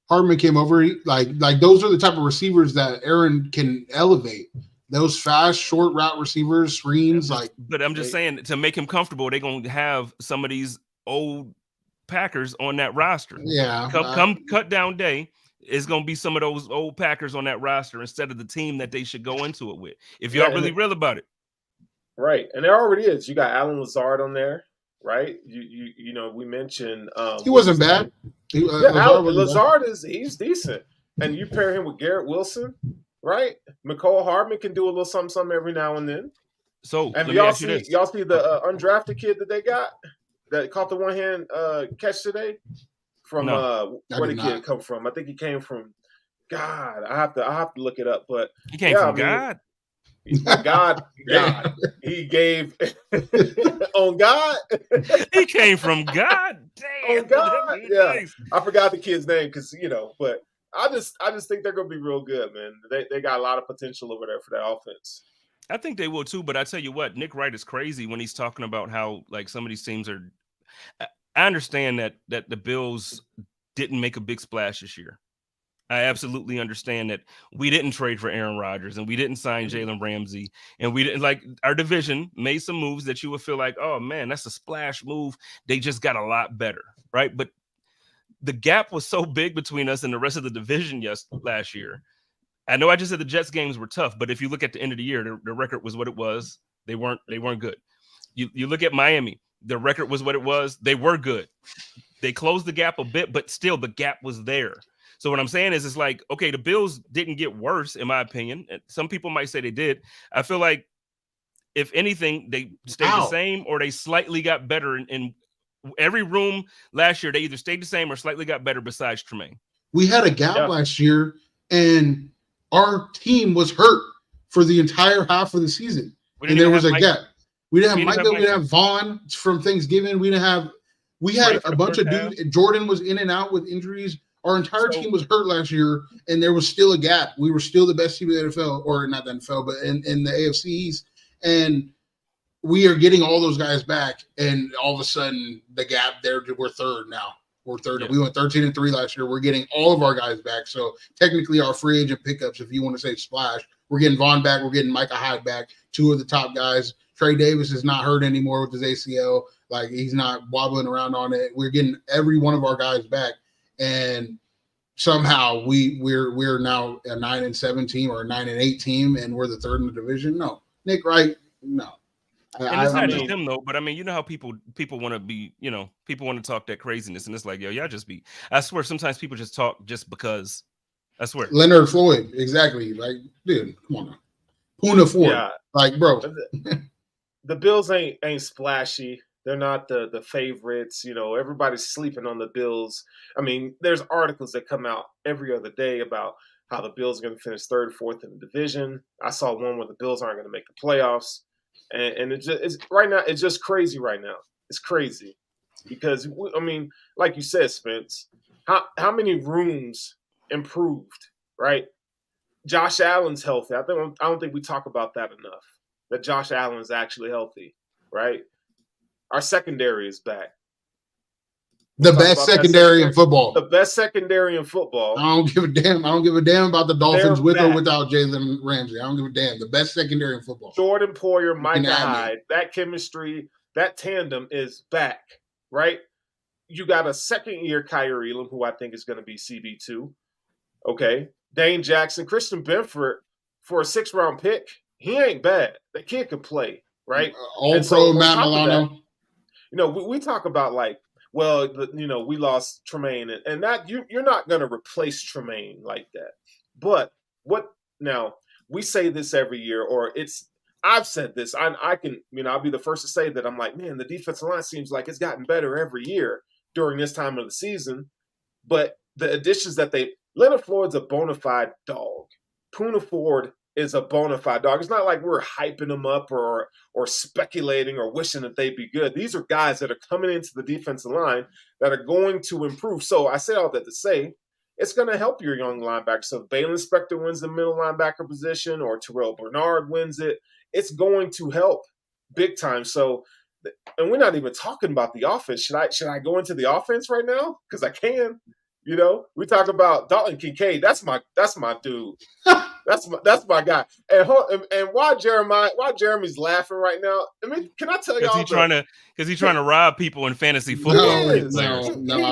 Hardman came over. Like those are the type of receivers that Aaron can elevate. Those fast, short route receivers, screens. But I'm just saying to make him comfortable, they're gonna have some of these old Packers on that roster. Yeah. Come cut down day is going to be some of those old Packers on that roster instead of the team that they should go into it with. If y'all really real about it. Right. And there already is. You got Alan Lazard on there, right? We mentioned he wasn't bad. Lazard he's decent. And you pair him with Garrett Wilson, right? Mecole Hardman can do a little something every now and then. So and y'all see the undrafted kid that they got? That caught the one-hand catch today from where the kid come from? I think he came from God. I have to look it up, but he came from God. God. He gave on God. He came from God. Damn. On God. Yeah, nice. I forgot the kid's name because but I just think they're gonna be real good, man. They got a lot of potential over there for that offense. I think they will too, but I tell you what, Nick Wright is crazy when he's talking about how like some of these teams are. I understand that the Bills didn't make a big splash this year. I absolutely understand that we didn't trade for Aaron Rodgers and we didn't sign Jalen Ramsey and we didn't our division made some moves that you would feel like, oh man, that's a splash move. They just got a lot better, right? But the gap was so big between us and the rest of the division last year. I know I just said the Jets games were tough, but if you look at the end of the year, the record was what it was. They weren't good. You look at Miami, the record was what it was. They were good. They closed the gap a bit, but still the gap was there. So what I'm saying is it's like, okay, the Bills didn't get worse, in my opinion. Some people might say they did. I feel like if anything, they stayed the same or they slightly got better in every room last year. They either stayed the same or slightly got better besides Tremaine. We had a gap last year, and our team was hurt for the entire half of the season. And there was a gap. We didn't have Michael. We didn't have Vaughn from Thanksgiving. We had a bunch of dudes. Jordan was in and out with injuries. Our entire team was hurt last year, and there was still a gap. We were still the best team in the NFL, or not the NFL, but in the AFC East. And we are getting all those guys back, and all of a sudden the gap there, we're third now. We're third. Yeah. We went 13-3 last year. We're getting all of our guys back. So technically our free agent pickups, if you want to say splash, we're getting Vaughn back. We're getting Micah Hyde back, two of the top guys. Trey Davis is not hurt anymore with his ACL. Like, he's not wobbling around on it. We're getting every one of our guys back. And somehow we're now a 9-7 team or a 9-8 team, and we're the third in the division. No. Nick Wright, no. And it's not just him though, but I mean, you know how people want to be, you know, people want to talk that craziness, and it's like, yo, y'all just be. I swear, sometimes people just talk just because. I swear. Leonard Floyd, exactly. Like, dude, come on now. Puna Ford, like, bro. The Bills ain't splashy. They're not the favorites. You know, everybody's sleeping on the Bills. I mean, there's articles that come out every other day about how the Bills are going to finish third, fourth in the division. I saw one where the Bills aren't going to make the playoffs. And it's right now, it's just crazy right now. It's crazy because, I mean, like you said, Spence, how many rooms improved, right? Josh Allen's healthy. I don't think we talk about that enough, that Josh Allen's actually healthy, right? Our secondary is back. The best secondary in football. The best secondary in football. I don't give a damn. I don't give a damn about the Dolphins with or without Jalen Ramsey. I don't give a damn. The best secondary in football. Jordan Poyer, Micah Hyde, that chemistry, that tandem is back, right? You got a second-year Kyrie Elam, who I think is going to be CB2. Okay. Dane Jackson, Christian Benford, for a 6th-round pick, he ain't bad. That kid could play, right? All-pro Matt Milano. You know, we talk about, like, well, you know, we lost Tremaine, and that you're not going to replace Tremaine like that. But now, we say this every year, or I've said this. I can, you know, I'll be the first to say that I'm like, man, the defensive line seems like it's gotten better every year during this time of the season. But the additions that Leonard Floyd's a bona fide dog. Puna Ford is a bona fide dog. It's not like we're hyping them up or speculating or wishing that they'd be good. These are guys that are coming into the defensive line that are going to improve. So I say all that to say it's going to help your young linebacker. So if Balen Spector wins the middle linebacker position or Terrell Bernard wins it, it's going to help big time. So, and we're not even talking about the offense. Should I go into the offense right now? Because I can. You know, we talk about Dalton Kincaid. That's my dude. That's my guy. And why Jeremy's laughing right now? I mean, can I tell y'all? Because he's trying to rob people in fantasy football. No, he's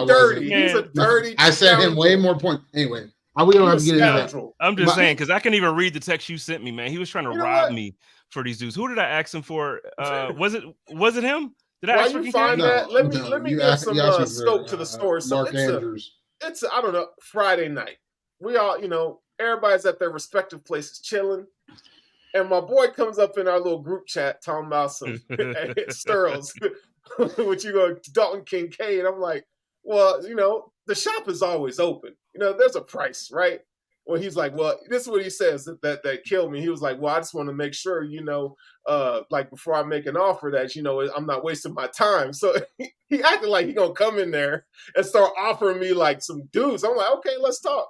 dirty. He's a dirty. I said him way more points. Anyway, we don't have to get into that. I'm just saying, because I can even read the text you sent me, man. He was trying to rob me for these dudes. Who did I ask him for? Was it him? Did I ask for find that? Let me give some scope to the story. So Mark Andrews. It's I don't know, Friday night. We all, you know, everybody's at their respective places chilling. And my boy comes up in our little group chat talking about some Sterls. What you go, Dalton Kincaid. I'm like, well, you know, the shop is always open. You know, there's a price, right? Well, he's like, well, this is what he says that killed me. He was like, well, I just want to make sure, you know, like before I make an offer that, you know, I'm not wasting my time. So he acted like he gonna come in there and start offering me like some dudes. I'm like, okay, let's talk.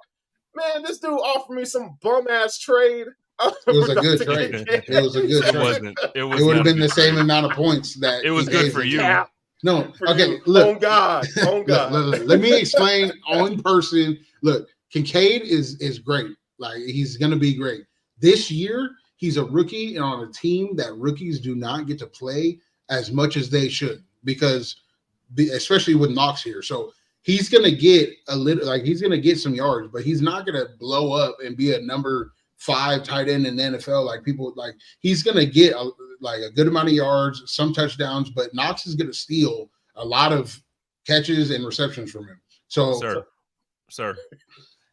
Man, this dude offered me some bum ass trade. It was a good trade. It was a good trade. It would have been the same amount of points that it was good for you. No, okay, look. On God. Look, let me explain on person. Look, Kincaid is great. Like, he's going to be great. This year, he's a rookie and on a team that rookies do not get to play as much as they should, because especially with Knox here. So he's going to get he's going to get some yards, but he's not going to blow up and be a number 5 tight end in the NFL. Like, people, like, he's going to get a good amount of yards, some touchdowns, but Knox is going to steal a lot of catches and receptions from him. So, sir.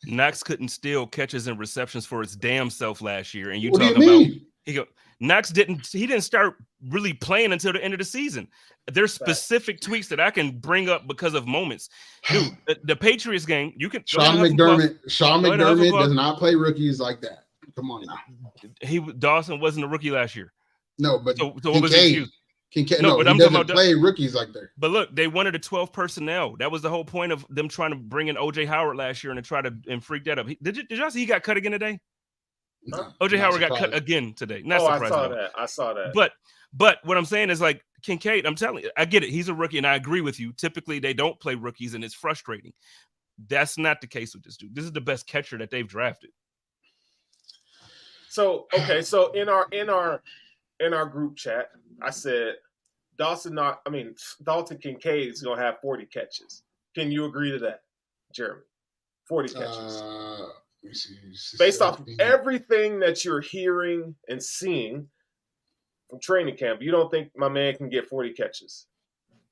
Knox couldn't steal catches and receptions for his damn self last year, and what talking about he go Knox didn't start really playing until the end of the season. There's specific tweaks that I can bring up because of moments. Dude, the Patriots game, you can Sean McDermott does not play rookies like that. Come on now. Dawson wasn't a rookie last year. No, but so what was the Kincaid, no, but he doesn't play rookies like that. But look, they wanted a 12 personnel. That was the whole point of them trying to bring in OJ Howard last year and try to freak that up. Did y'all see he got cut again today? No, OJ Howard got cut again today. Not surprising. I saw that. But what I'm saying is, like, Kincaid, I'm telling you, I get it. He's a rookie, and I agree with you. Typically, they don't play rookies, and it's frustrating. That's not the case with this dude. This is the best catcher that they've drafted. So in our group chat, I said Dalton Kincaid is gonna have 40 catches. Can you agree to that, Jeremy? 40 catches. Let me see. Based off everything that you're hearing and seeing from training camp, you don't think my man can get 40 catches?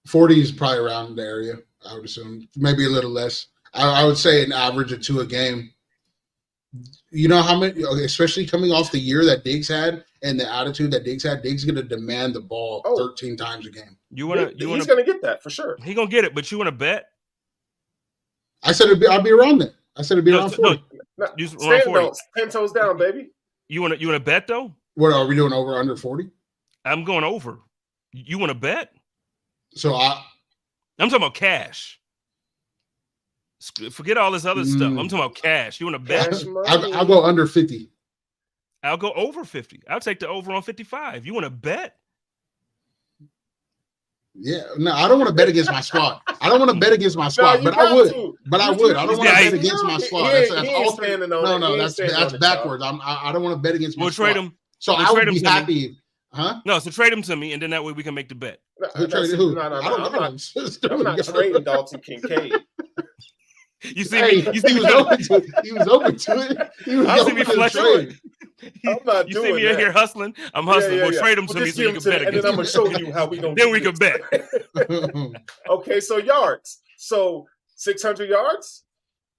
40 is probably around the area, I would assume. Maybe a little less. I would say an average of 2 a game. You know how many, especially coming off the year that Diggs had and the attitude that Diggs had, Diggs going to demand the ball 13 times a game. He's going to get that for sure. He's going to get it, but you want to bet? I said I'd be around that. I said it'd be around 40. Stand 10 toes down, baby. You want to bet though? What are we doing, over under 40? I'm going over. You want to bet? So I'm talking about cash. Forget all this other stuff. I'm talking about cash. You want to bet? I'll go under 50. I'll go over 50. I'll take the over on 55. You want to bet? Yeah, no, I don't want to bet against my squad. I don't want to bet against my squad, but I would. But I would. I don't want to bet against my squad. That's backwards. I don't want to bet against my squad. We'll trade him. So I would be happy. Huh? No, so trade him to me, and then that way we can make the bet. Who? I'm not trading Dalton Kincaid. You see, he was open to it. He was open to it. He was open to the trade. I'm not you doing see me that. in here hustling. I'm hustling. We'll trade him to me so you can bet. And then I'm gonna show you how we don't. Then we can bet. Okay, so yards. So 600 yards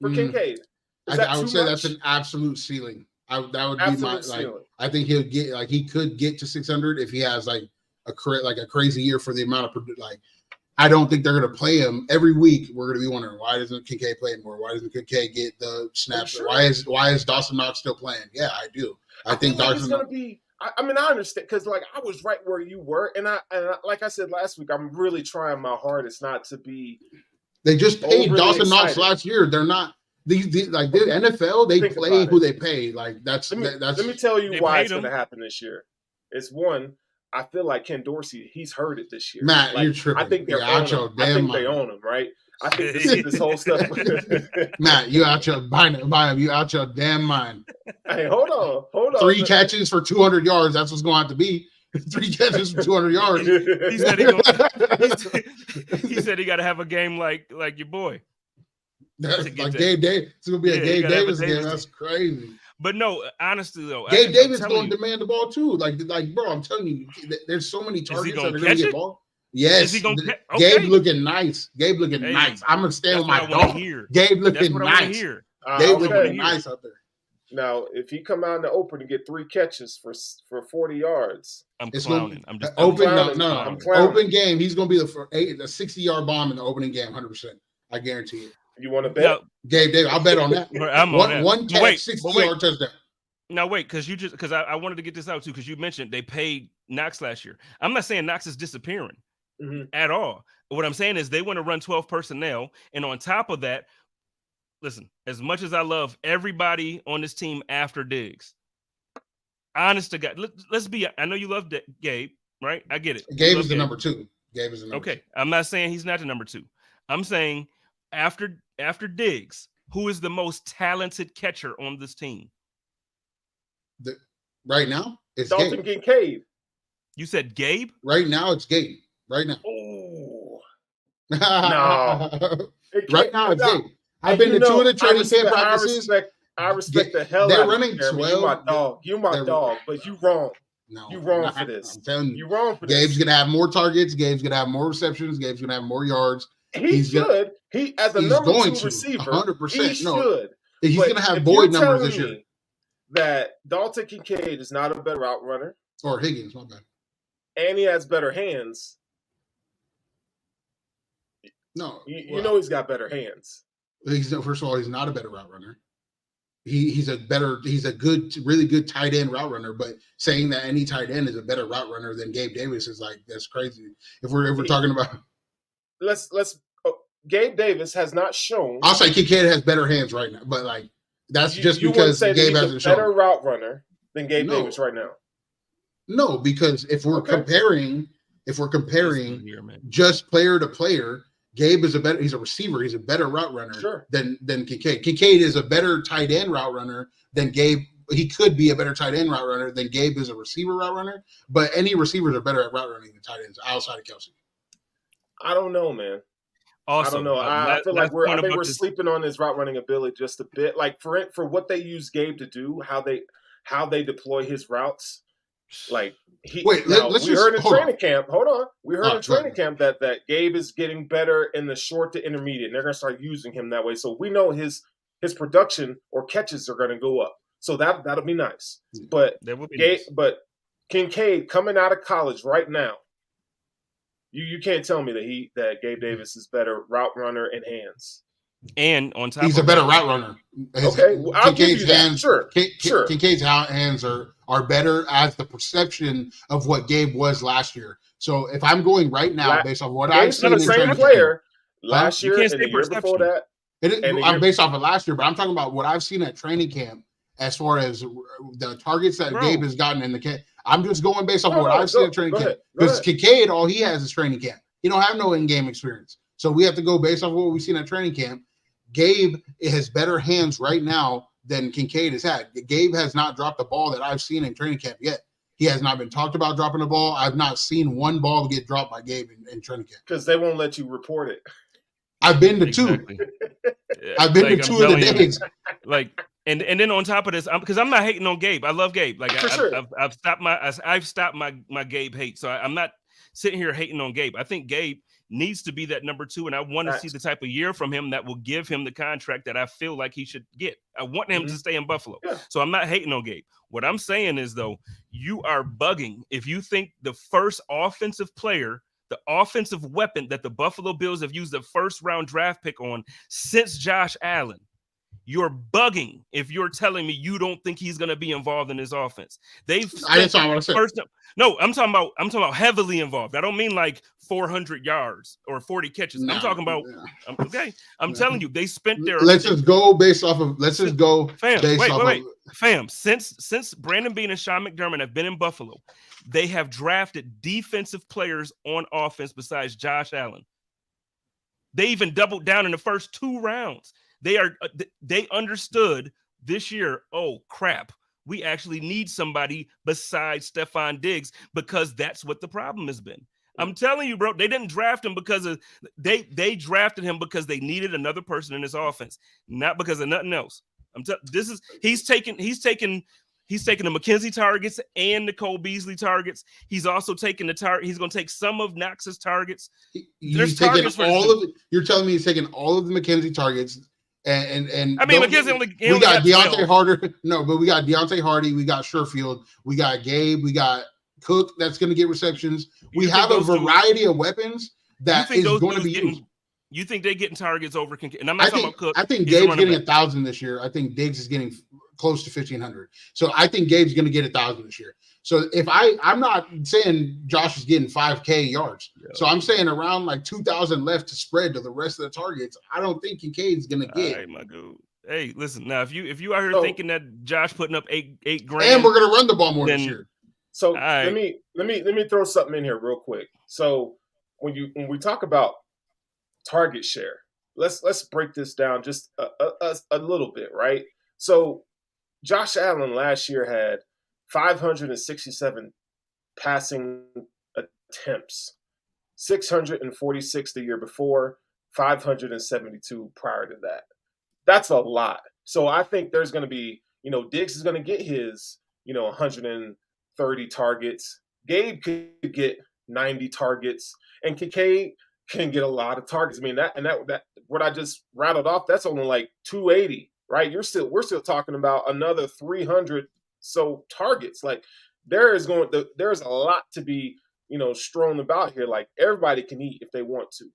for Kincaid. I would say that's an absolute ceiling. That would be my ceiling. I think he'll get he could get to 600 if he has a crazy year for the amount of I don't think they're going to play him every week. We're going to be wondering, why doesn't Kincaid play more? Why doesn't Kincaid get the snaps? Sure. Why is Dawson Knox still playing? Yeah, I do. I think Dawson going to be. I understand because I was right where you were, and I like I said last week, I'm really trying my hardest not to be. They just paid Dawson Knox last year. They're not the NFL. They play who they pay. That's. Let me tell you why it's going to happen this year. It's one. I feel like Ken Dorsey, he's heard it this year. Matt, you're tripping. I think they own him, right? I think this whole stuff. Matt, you out your mind. You out your damn mind. Hey, hold on. 3 catches for 200 yards. That's what's going to have to be. 3 catches for 200 yards. He said he got to have a game like your boy. Like Gabe Davis. It's going to be a Gabe Davis game. That's crazy. But no, honestly though, Gabe Davis going to demand the ball too. Bro, I'm telling you, there's so many targets that are going to get ball. Yes, Gabe looking nice. Nice. I'm gonna stand with my dog. Gabe looking nice. Gabe looking nice out there. Now, if he come out in the open and get 3 catches for 40 yards, I'm clowning. I'm just open game. He's gonna be the 60-yard bomb in the opening game, 100%. I guarantee it. You want to bet? No. Gabe Davis, I'll bet on that. I'm on that. One catch, 60-yard touchdown. Now wait, because I wanted to get this out too, because you mentioned they paid Knox last year. I'm not saying Knox is disappearing at all. What I'm saying is they want to run 12 personnel, and on top of that, listen, as much as I love everybody on this team after Diggs, honest to God, let's be. I know you love Gabe, right? I get it. Gabe is the number 2. Gabe is the number 2. Okay, I'm not saying he's not the number 2. I'm saying after Diggs, who is the most talented catcher on this team? Right now, it's Dalton Gabe. Kincaid. You said Gabe? Right now, it's Gabe. Right now. Oh. No. Right now, it's Gabe. I've been to 2 of the training camp practices. I respect the hell out of running 12. You're my dog, but you wrong. No, you wrong for this. I'm telling you. You wrong for this. Gabe's going to have more targets. Gabe's going to have more receptions. Gabe's going to have more yards. He should. He as a number 2 receiver, 100%. He should. He's going to have Boyd numbers this year. That Dalton Kincaid is not a better route runner. Or Higgins, my bad. and he has better hands. No, you know he's got better hands. First of all, he's not a better route runner. He's a good, really good tight end route runner. But saying that any tight end is a better route runner than Gabe Davis is like, that's crazy. If we're talking about, Gabe Davis has not shown. I'll say Kincaid has better hands right now, but like that's just because Gabe hasn't shown. Better route runner than Gabe Davis right now. No, because if we're comparing just player to player, Gabe is he's a receiver. He's a better route runner than Kincaid. Kincaid is a better tight end route runner than Gabe. He could be a better tight end route runner than Gabe is a receiver route runner. But any receivers are better at route running than tight ends outside of Kelsey. I don't know, man. Also, I don't know. I feel like we're sleeping on his route running ability just a bit. Like for what they use Gabe to do, how they deploy his routes. Like we heard in training camp. Hold on, we heard in training camp that Gabe is getting better in the short to intermediate. And they're going to start using him that way. So we know his production or catches are going to go up. So that'll be nice. But but Kincaid coming out of college right now, you can't tell me that Gabe Davis is better route runner and hands. And on top, he's a better route runner. I'll give you that. Sure. Kincaid's hands are better as the perception of what Gabe was last year. So if I'm going right now based on what I've seen, the same player last year and the year before that. I'm based off of last year, but I'm talking about what I've seen at training camp as far as the targets that Gabe has gotten in the camp. I'm just going based off what I've seen at training camp. Because Kincaid, all he has is training camp. He don't have no in-game experience. So we have to go based off what we've seen at training camp. Gabe has better hands right now than Kincaid has had. Gabe has not dropped the ball that I've seen in training camp yet. He has not been talked about dropping the ball. I've not seen one ball get dropped by Gabe in training camp. Because they won't let you report it. I've been to two. I've been to two of the days. And then on top of this, because I'm not hating on Gabe. I love Gabe. I've stopped my Gabe hate. So I'm not sitting here hating on Gabe. I think Gabe needs to be that number 2, and I want to see the type of year from him that will give him the contract that I feel like he should get. I want him to stay in Buffalo. Yeah. So I'm not hating on Gabe. What I'm saying is, though, you are bugging if you think the first offensive player, the offensive weapon that the Buffalo Bills have used the first-round draft pick on since Josh Allen, you're bugging if you're telling me you don't think he's going to be involved in this offense. I'm talking about heavily involved. I don't mean like 400 yards or 40 catches. I'm talking about I'm telling you, they spent their. Let's just go based off of. Fam. Since Brandon Beane and Sean McDermott have been in Buffalo, they have drafted defensive players on offense besides Josh Allen. They even doubled down in the first 2 rounds. They understood this year, oh crap, we actually need somebody besides Stephon Diggs, because that's what the problem has been. I'm telling you, bro, they didn't draft him because of they drafted him because they needed another person in this offense, not because of nothing else. He's taking the McKenzie targets and Nicole Beasley targets. He's also taking he's going to take some of Knox's targets. You're telling me he's taking all of the McKenzie targets. And I mean, McKenzie we got Deontay Harder. No, but we got Deontay Hardy. We got Sherfield. We got Gabe. We got Cook. That's going to get receptions. We have a variety of weapons that is going to be used. You think they're getting targets over? And I'm not talking about Cook. I think Gabe's getting 1,000 this year. I think Diggs is getting close to 1,500. So I think Gabe's going to get 1,000 this year. So if I'm not saying Josh is getting 5K yards. Yeah. So I'm saying around like 2,000 left to spread to the rest of the targets. I don't think Kincaid's going to get. All right, my dude. Hey, listen, now if you are here thinking that Josh putting up eight grand, and we're going to run the ball more this year. So let me throw something in here real quick. So when we talk about target share, let's break this down just a little bit, right? So Josh Allen last year had 567 passing attempts, 646 the year before, 572 prior to that. That's a lot. So I think there's going to be, Diggs is going to get his, 130 targets. Gabe could get 90 targets, and Kincaid can get a lot of targets. I mean, that what I just rattled off, that's only like 280, right? We're still talking about another 300 so targets. Like, there's a lot to be, strewn about here. Like, everybody can eat if they want to.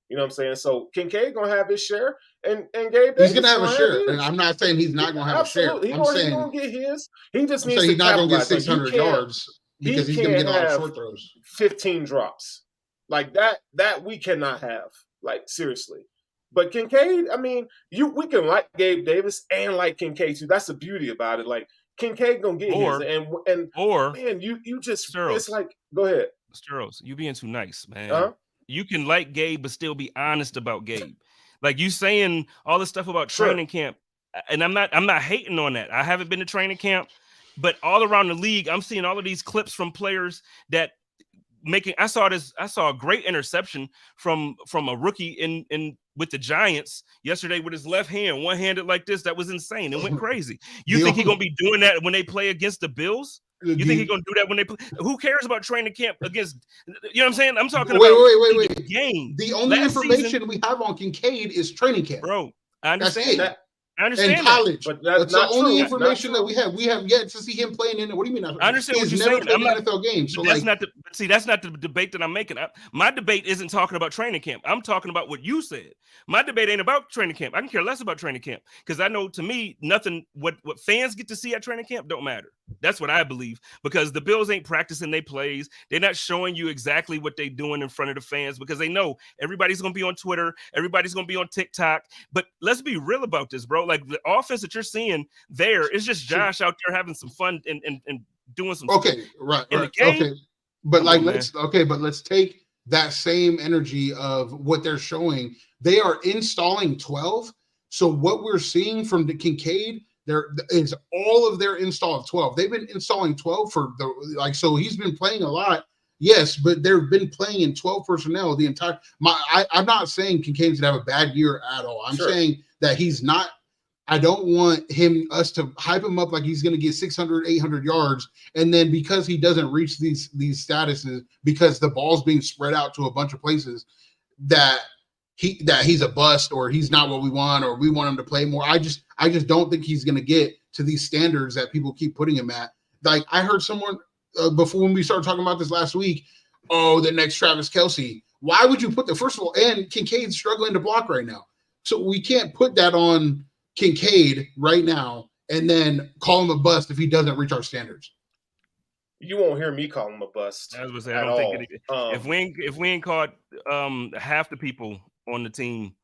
You know what I'm saying? So Kincaid gonna have his share, and Gabe He's Davis gonna have a share, his. and I'm not saying he's not gonna have Absolutely. a share. He's gonna get his. He just I'm needs saying to he's not gonna get capitalize. Like, 600 yards because he's gonna get a lot of short throws. 15 drops like that we cannot have. Like, seriously. But Kincaid, I mean, we can like Gabe Davis and like Kincaid too. That's the beauty about it. Like, Kincaid gonna get his, and man, you just Sterles, it's like, go ahead, Sterles, you being too nice, man. Uh-huh. You can like Gabe, but still be honest about Gabe. Like, you saying all this stuff about training camp, and I'm not hating on that. I haven't been to training camp, but all around the league, I'm seeing all of these clips from players that I saw a great interception from a rookie in with the Giants yesterday with his left hand, one-handed like this. That was insane. It went crazy. You think he's gonna be doing that when they play against the Bills? You think he's gonna do that when they play? Who cares about training camp against? You know what I'm saying? I'm talking about wait. Game. The only information we have on Kincaid is training camp, bro. I understand that. I understand in college, but that's the only information that we have. We have yet to see him playing in it. What do you mean? I understand what you're saying. I'm not NFL games, so that's not the debate that I'm making. My debate isn't talking about training camp. I'm talking about what you said. My debate ain't about training camp. I can care less about training camp because I know, to me, nothing. What fans get to see at training camp don't matter. That's what I believe, because the Bills ain't practicing their plays. They're not showing you exactly what they're doing in front of the fans because they know everybody's going to be on Twitter. Everybody's going to be on TikTok. But let's be real about this, bro. Like, the offense that you're seeing there is just Josh out there having some fun and doing some stuff. Right. The game. Okay. But let's take that same energy of what they're showing. They are installing 12. So what we're seeing from the Kincaid, there is all of their install of 12. They've been installing 12 so he's been playing a lot. Yes, but they've been playing in 12 personnel the entire. I'm not saying Kincaid's gonna have a bad year at all. I'm saying that he's not. I don't want us to hype him up like he's going to get 600, 800 yards. And then because he doesn't reach these statuses, because the ball's being spread out to a bunch of places, that he's a bust or he's not what we want, or we want him to play more. I just don't think he's going to get to these standards that people keep putting him at. Like, I heard someone before, when we started talking about this last week, the next Travis Kelce. Why would you put first of all, and Kincaid's struggling to block right now. So we can't put that on Kincaid right now and then call him a bust if he doesn't reach our standards. You won't hear me call him a bust. I was gonna say, I don't think if we ain't caught half the people on the team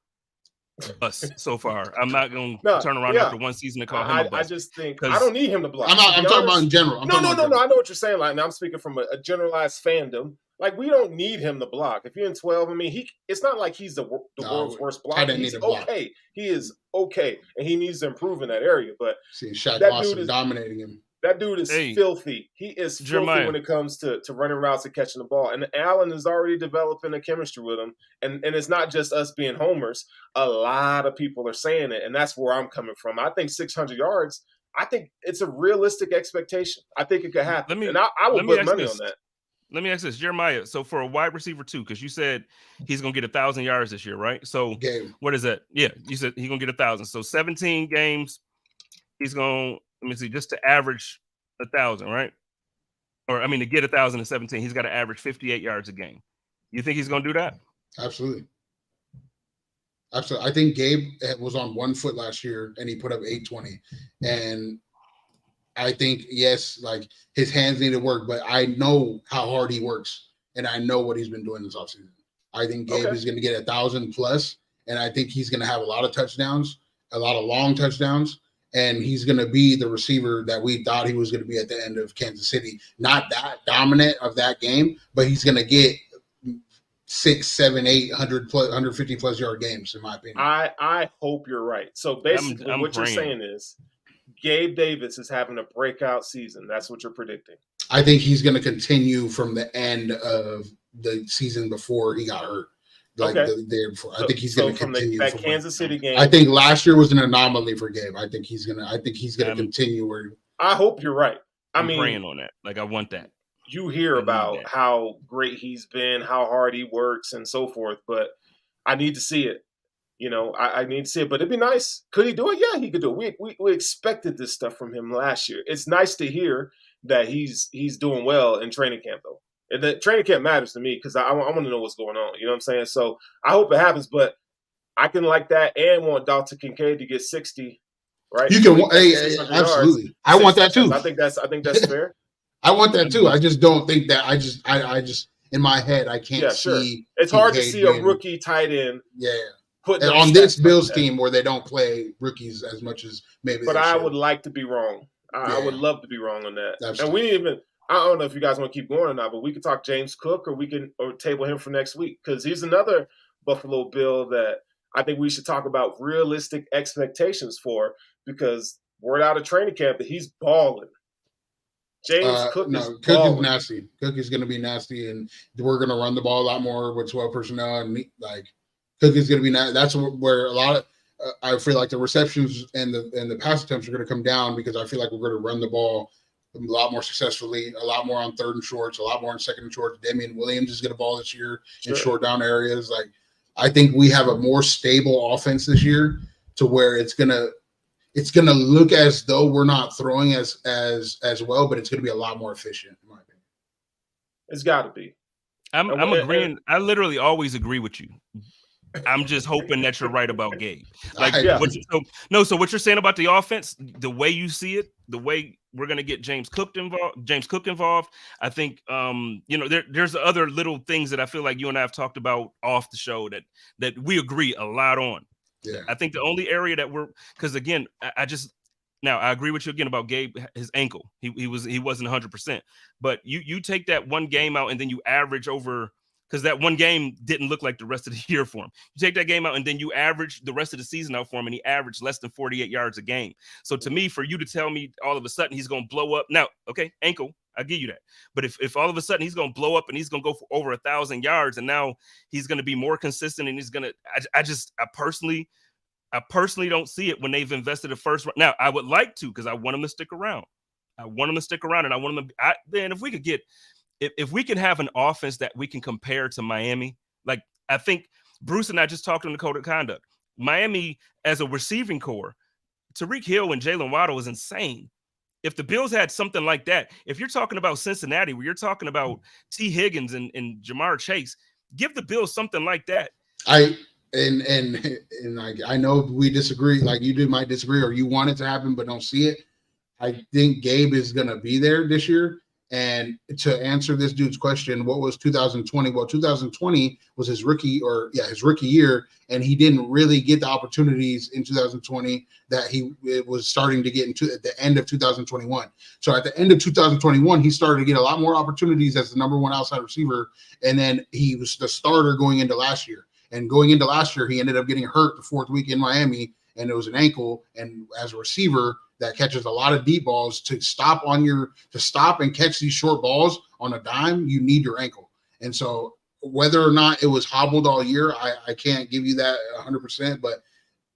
bust so far, I'm not gonna turn around after one season to call him a bust. I just think I don't need him to block. I'm talking about in general. No. I know what you're saying. Like, now I'm speaking from a generalized fandom. Like, we don't need him to block. If you're in 12, I mean, it's not like he's the world's worst blocker. He's okay. He is okay, and he needs to improve in that area. But Shaq Lawson dominating him. That dude is filthy. He is filthy when it comes to running routes and catching the ball. And Allen is already developing a chemistry with him. And it's not just us being homers. A lot of people are saying it, and that's where I'm coming from. I think 600 yards, I think it's a realistic expectation. I think it could happen. I will put money on that. Let me ask this, Jeremiah. So for a wide receiver too, because you said he's gonna get 1,000 yards this year, right? So what is that? Yeah, you said he's gonna get 1,000. So 17 games, he's gonna just to average 1,000, right? Or to get 1,000 and 17, he's got to average 58 yards a game. You think he's gonna do that? Absolutely. I think Gabe was on 1 foot last year and he put up 820, and I think, yes, like, his hands need to work, but I know how hard he works, and I know what he's been doing this offseason. I think Gabe is going to get 1,000 plus, and I think he's going to have a lot of touchdowns, a lot of long touchdowns, and he's going to be the receiver that we thought he was going to be at the end of Kansas City. Not that dominant of that game, but he's going to get 6, 7, 8, 100 plus, 150 plus yard games, in my opinion. I hope you're right. So basically, what you're saying is Gabe Davis is having a breakout season. That's what you're predicting. I think he's going to continue from the end of the season before he got hurt. Like the year before. I think he's going to continue that Kansas City game. I think last year was an anomaly for Gabe. I think he's going to continue where. I hope you're right. I'm praying on that. Like, I want that. You hear about how great he's been, how hard he works, and so forth, but I need to see it. I need to see it, but it'd be nice. Could he do it? Yeah, he could do it. We expected this stuff from him last year. It's nice to hear that he's doing well in training camp, though. And the training camp matters to me because I want to know what's going on. You know what I'm saying? So I hope it happens, but I can like that and want Dalton Kincaid to get 60, right? You can, absolutely. Yards, I want that too. I think that's fair. I want that too. I just don't think that. I just in my head I can't see. It's hard to see a rookie tight end. Yeah. And on this Bills team where they don't play rookies as much as maybe. But I would like to be wrong. I would love to be wrong on that. Absolutely. And we didn't even. I don't know if you guys want to keep going or not, but we could talk James Cook or we can table him for next week because he's another Buffalo Bill that I think we should talk about realistic expectations for because word out of training camp that he's balling. James Cook is nasty. Cook is going to be nasty, and we're going to run the ball a lot more with 12 personnel. And Cook is going to be nasty. That's where a lot of I feel like the receptions and the pass attempts are going to come down because I feel like we're going to run the ball a lot more successfully, a lot more on third and shorts, a lot more on second and shorts. Damian Williams is going to ball this year in short down areas. I think we have a more stable offense this year to where it's gonna look as though we're not throwing as well, but it's gonna be a lot more efficient, in my opinion. It's got to be. I'm agreeing. I literally always agree with you. I'm just hoping that you're right about Gabe. So what you're saying about the offense, the way you see it, the way we're gonna get James Cook involved. I think there's other little things that I feel like you and I have talked about off the show that we agree a lot on. Yeah. I think the only area that because again, I agree with you again about Gabe, his ankle. He wasn't 100%, but you take that one game out and then you average over. Because that one game didn't look like the rest of the year for him. You take that game out and then you average the rest of the season out for him, and he averaged less than 48 yards a game. So to me, for you to tell me all of a sudden he's going to blow up. Now, okay, ankle, I'll give you that. But if all of a sudden he's going to blow up and he's going to go for over 1,000 yards and now he's going to be more consistent and he's going to – I personally don't see it when they've invested the first – now, I would like to because I want him to stick around. And I want him to – then if we could get – if we can have an offense that we can compare to Miami, like I think Bruce and I just talked on the code of conduct. Miami as a receiving core, Tyreek Hill and Jalen Waddle is insane. If the Bills had something like that, if you're talking about Cincinnati, where you're talking about T. Higgins and Jamar Chase, give the Bills something like that. I know we disagree, like you might disagree, or you want it to happen but don't see it. I think Gabe is going to be there this year. And to answer this dude's question, what was 2020? Well, 2020 was his rookie year, and he didn't really get the opportunities in 2020 that he was starting to get into at the end of 2021. So at the end of 2021, he started to get a lot more opportunities as the number one outside receiver, and then he was the starter going into last year. And going into last year, he ended up getting hurt the fourth week in Miami, and it was an ankle. And as a receiver that catches a lot of deep balls, to stop and catch these short balls on a dime, you need your ankle. And so whether or not it was hobbled all year, I can't give you that 100%, but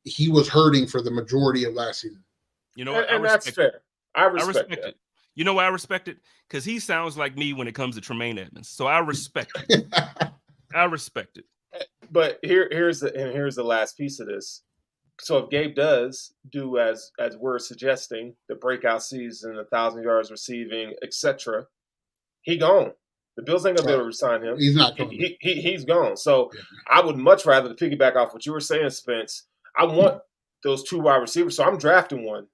he was hurting for the majority of last season. You know, and that's fair. I respect it. You know why I respect it? Because he sounds like me when it comes to Tremaine Edmonds. So I respect it. I respect it. But here's the last piece of this. So if Gabe does do as we're suggesting, the breakout season, 1,000 yards receiving, etc., he gone. The Bills ain't gonna be able to resign him. He's not. He's gone. So I would much rather, to piggyback off what you were saying, Spence, I want those two wide receivers. So I'm drafting one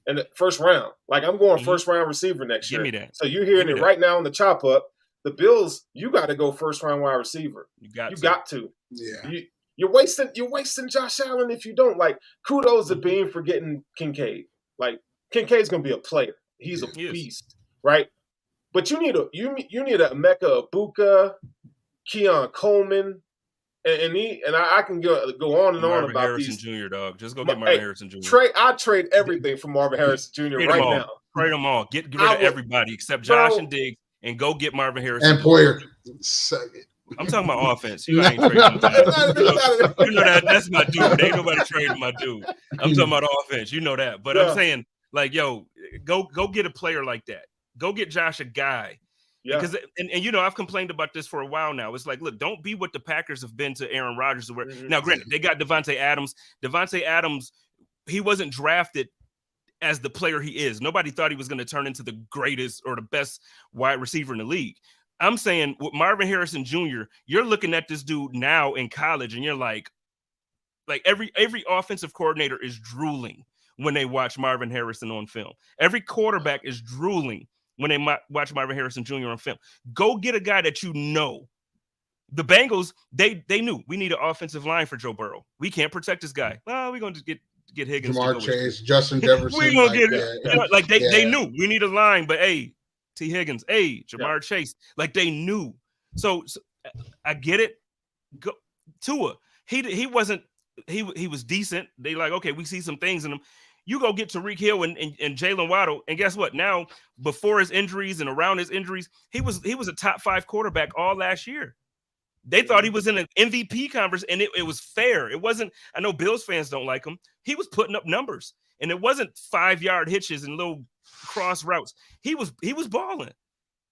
in the first round. Like I'm going first round receiver next year. Give me that. So you're hearing it right now on the chop up. The Bills, you got to go first round wide receiver. You got to. Yeah. You're wasting Josh Allen if you don't. Like, kudos to Bean for getting Kincaid. Like, Kincaid's gonna be a player. He's a beast, right? But you need a Emeka Ibuka, Keon Coleman, and I can go on and on about Harrison these. Jr. Dog, just go get Marvin Harrison Jr. I trade everything for Marvin Harrison Jr. right now. Trade them all. Get rid of everybody except Josh and Diggs, and go get Marvin Harrison and Poyer. I'm talking about offense. You ain't trading that. You know that's my dude. Ain't nobody trading my dude. I'm talking about offense. You know that. But I'm saying, like, yo, go get a player like that. Go get Josh a guy. Yeah. Because and you know, I've complained about this for a while now. It's like, look, don't be what the Packers have been to Aaron Rodgers. Now, granted, they got Devontae Adams. Devontae Adams, he wasn't drafted as the player he is. Nobody thought he was going to turn into the greatest or the best wide receiver in the league. I'm saying with Marvin Harrison Jr., you're looking at this dude now in college, and you're like every offensive coordinator is drooling when they watch Marvin Harrison on film. Every quarterback is drooling when they watch Marvin Harrison Jr. on film. Go get a guy that you know. The Bengals, they knew we need an offensive line for Joe Burrow. We can't protect this guy. Well, we're going to get Higgins. Jamar Chase, Justin Jefferson. We're going to get it. They knew we need a line, but hey, T. Higgins, hey, Jamar Chase. Like they knew. So I get it. Go Tua. He wasn't. He was decent. They like, okay, we see some things in him. You go get Tyreek Hill and Jalen Waddle, and guess what? Now, before his injuries and around his injuries, he was a top 5 quarterback all last year. They thought he was in an MVP conversation, and it was fair. It wasn't. I know Bills fans don't like him. He was putting up numbers, and it wasn't 5-yard hitches and little cross routes. He was balling.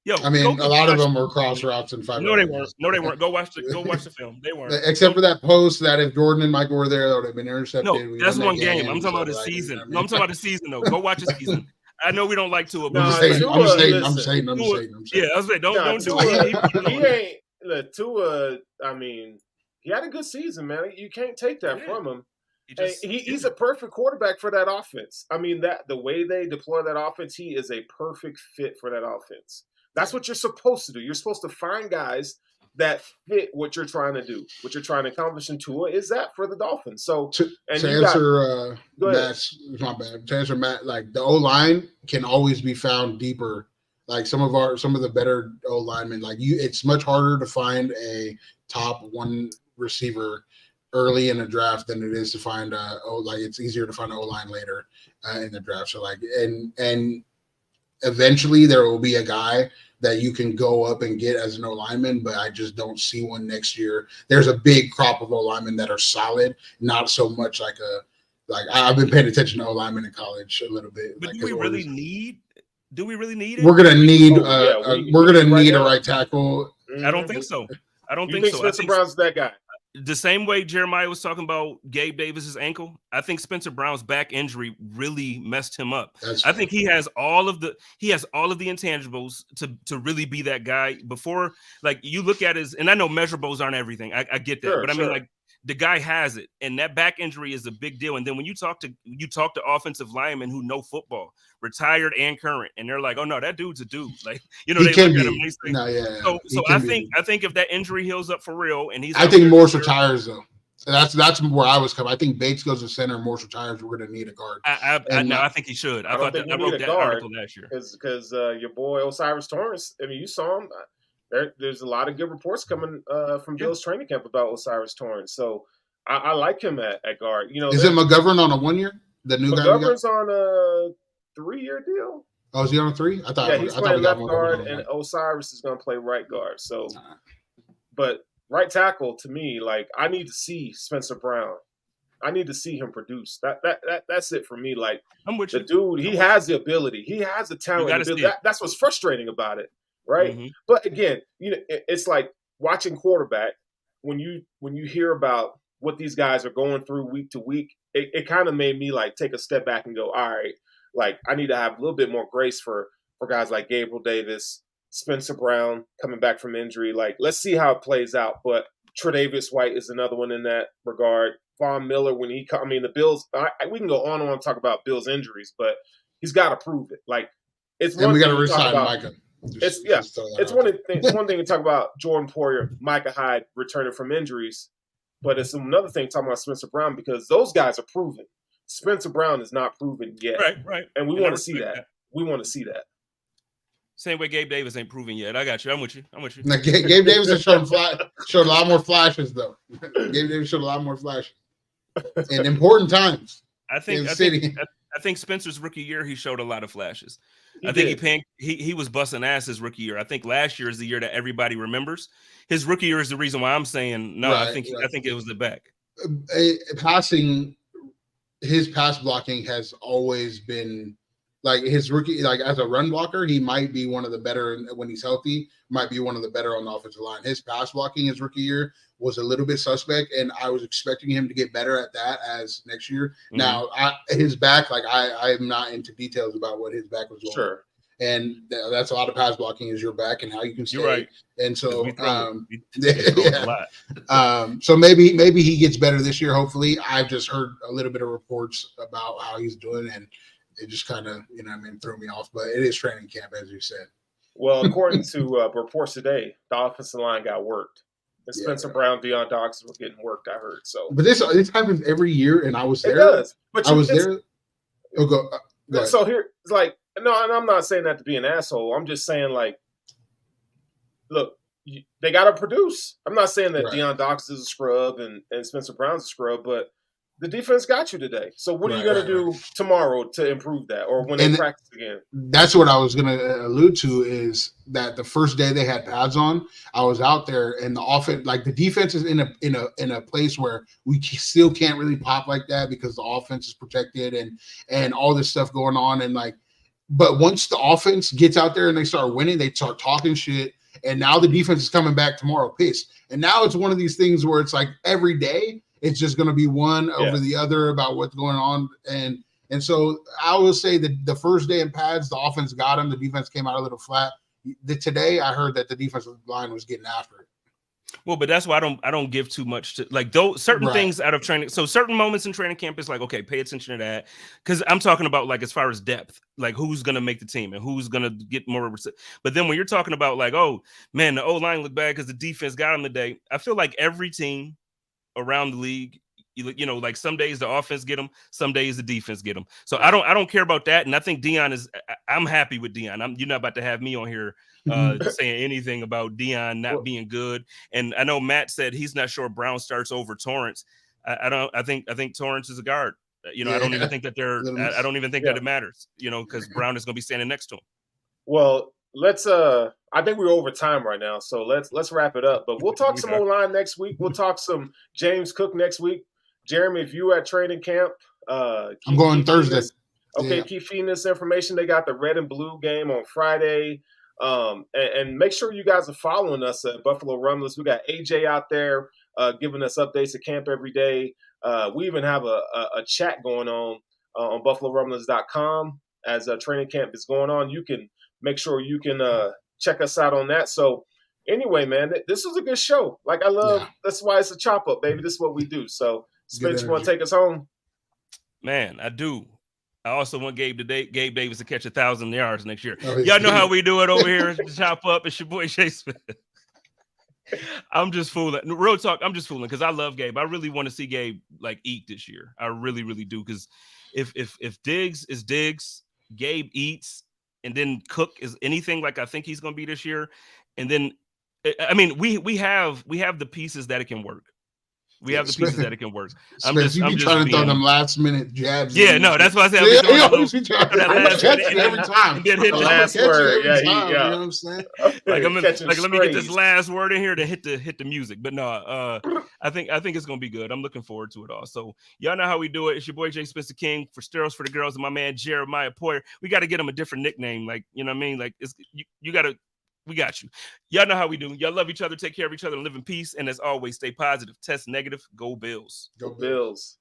Yo, I mean, a lot of them were cross routes and 5. No, they weren't. No, they weren't. Go watch the film. They weren't. Except for that post that if Jordan and Michael were there, that would have been intercepted. No, that's one game. I'm talking about the season. No, I'm talking about the season though. Go watch the season. I know we don't like Tua, but I'm saying. Yeah, I was saying, don't do it. He ain't Tua. I mean, he had a good season, man. You can't take that from him. He's a perfect quarterback for that offense. I mean, the way they deploy that offense, he is a perfect fit for that offense. That's what you're supposed to do. You're supposed to find guys that fit what you're trying to do, what you're trying to accomplish in Tua is that for the Dolphins. So to answer Matt, like the O-line can always be found deeper. Like some of the better O-linemen, like it's much harder to find a top 1 receiver early in a draft than it is to find it's easier to find an O-line later in the draft. So like and eventually there will be a guy that you can go up and get as an O-lineman, but I just don't see one next year. There's a big crop of O-linemen that are solid, not so much like I've been paying attention to O-linemen in college a little bit. But do we really need it? We're gonna need we're gonna need a right tackle. I don't think so. I don't think so. Spencer Brown's that guy. The same way Jeremiah was talking about Gabe Davis's ankle, I think Spencer Brown's back injury really messed him up. I think he has all of the intangibles to really be that guy. Before, like you look at his, and I know measurables aren't everything. I get that, but I mean, like the guy has it, and that back injury is a big deal. And then when you talk to offensive linemen who know football, retired and current, and they're like, "Oh no, that dude's a dude." Like they look at him. And they say, so I think if that injury heals up for real, and I think Morse retires though. That's where I was coming. I think Bates goes to center, Morse retires. We're going to need a guard. I think he should. I wrote that article last year because your boy Osiris Torrance. I mean, you saw him. There's a lot of good reports coming from Bill's training camp about Osiris Torrance. So I like him at guard. You know, is it McGovern on a 1 year? The new guy McGovern's on a 3-year deal. Oh, is he on a 3? I thought he's playing left guard, and Osiris is going to play right guard. So, but right tackle to me, like I need to see Spencer Brown. I need to see him produce. That's it for me. Like I'm with the dude, he has the ability. He has the talent. That's what's frustrating about it. Right. Mm-hmm. But again, you know, it's like watching quarterback when you hear about what these guys are going through week to week, it kind of made me like take a step back and go, all right, like I need to have a little bit more grace for guys like Gabriel Davis, Spencer Brown coming back from injury. Like, let's see how it plays out. But Tre'Davious White is another one in that regard. Von Miller, the Bills, we can go on and talk about Bills injuries, but he's got to prove it. Like, it's one we got to thing resign Micah. It's one thing to talk about Jordan Poyer, Micah Hyde returning from injuries, but it's another thing talking about Spencer Brown because those guys are proven. Spencer Brown is not proven yet, right, and we want to see that. We want to see that. Same way Gabe Davis ain't proven yet. I got you. I'm with you. Now, Gabe Davis has showed a lot more flashes though. Gabe Davis showed a lot more flashes in important times. I think Spencer's rookie year he showed a lot of flashes. He was busting ass his rookie year. I think last year is the year that everybody remembers. His rookie year is the reason why I'm saying no. Right, I think it was the back. His pass blocking has always been Like his rookie, like as a run blocker, he might be one of the better when he's healthy. Might be one of the better on the offensive line. His pass blocking his rookie year was a little bit suspect, and I was expecting him to get better at that as next year. Mm-hmm. Now, his back, like I'm not into details about what his back was doing. Sure. And that's a lot of pass blocking is your back and how you can stay. You're right. And so, we throw a lot. So maybe he gets better this year. Hopefully, I've just heard a little bit of reports about how he's doing, and it just kind of, threw me off. But it is training camp, as you said. Well, according to reports today, the offensive line got worked. And Spencer Brown, Deion Dawkins were getting worked, I heard. So, but this happens every year, and I was there. It does. But I was there. Oh, go ahead. So here, it's like, no, and I'm not saying that to be an asshole. I'm just saying, like, look, they got to produce. I'm not saying that Deion Dawkins is a scrub and Spencer Brown's a scrub, but the defense got you today. So what are you going to do tomorrow to improve that, or when they practice again? That's what I was going to allude to, is that the first day they had pads on, I was out there, and the offense, like the defense is in a place where we still can't really pop like that because the offense is protected and all this stuff going on. And like, but once the offense gets out there and they start winning, they start talking shit. And now the defense is coming back tomorrow pissed. And now it's one of these things where it's like every day it's just going to be one over the other about what's going on. And so I will say that the first day in pads, the offense got him. The defense came out a little flat. Today I heard that the defensive line was getting after it. Well, but that's why I don't give too much to like those certain things out of training. So certain moments in training camp is like, okay, pay attention to that. Because I'm talking about like as far as depth, like who's gonna make the team and who's gonna get more. But then when you're talking about like, oh man, the O-line looked bad because the defense got him today. I feel like every team around the league, like some days the offense get them, some days the defense get them. So I don't care about that. And I think I'm happy with Deion. You're not about to have me on here saying anything about Deion not being good. And I know Matt said he's not sure Brown starts over Torrance. I think Torrance is a guard. I don't even think that I don't even think that it matters, because Brown is going to be standing next to him. Well, let's I think we're over time right now, so let's wrap it up. But we'll talk some O-line next week. We'll talk some James Cook next week. Jeremy, if you at training camp, I'm going Thursday. Keep feeding this information. They got the red and blue game on Friday. And make sure you guys are following us at Buffalo Rumblers. We got AJ out there giving us updates at camp every day. We even have a chat going on BuffaloRumblers.com as training camp is going on. You can make sure you can check us out on that. So anyway, man, this was a good show. Like I love, that's why it's a chop up, baby. This is what we do. So Spence, you want to take us home? Man, I do. I also want Gabe Davis to catch 1,000 yards next year. Y'all know how we do it over here. Chop up. It's your boy Chase Smith. I'm just fooling. Real talk, I'm just fooling because I love Gabe. I really want to see Gabe like eat this year. I really, really do. Because if Diggs is Diggs, Gabe eats, and then Cook is anything like I think he's going to be this year, and then I mean we have the pieces that it can work. We have the pieces that it can work. I'm just trying to throw them last minute jabs. Yeah, no, that's what I said. Every time. Hit the last word. You know what I'm saying? Let me get this last word in here to hit the music. But no, I think it's gonna be good. I'm looking forward to it all. So y'all know how we do it. It's your boy Jay Spencer King for Steros for the Girls and my man Jeremiah Poyer. We got to get him a different nickname. Like, you know what I mean? Like you gotta. We got you. Y'all know how we do. Y'all love each other, take care of each other, and live in peace. And as always, stay positive. Test negative. Go Bills. Go Bills.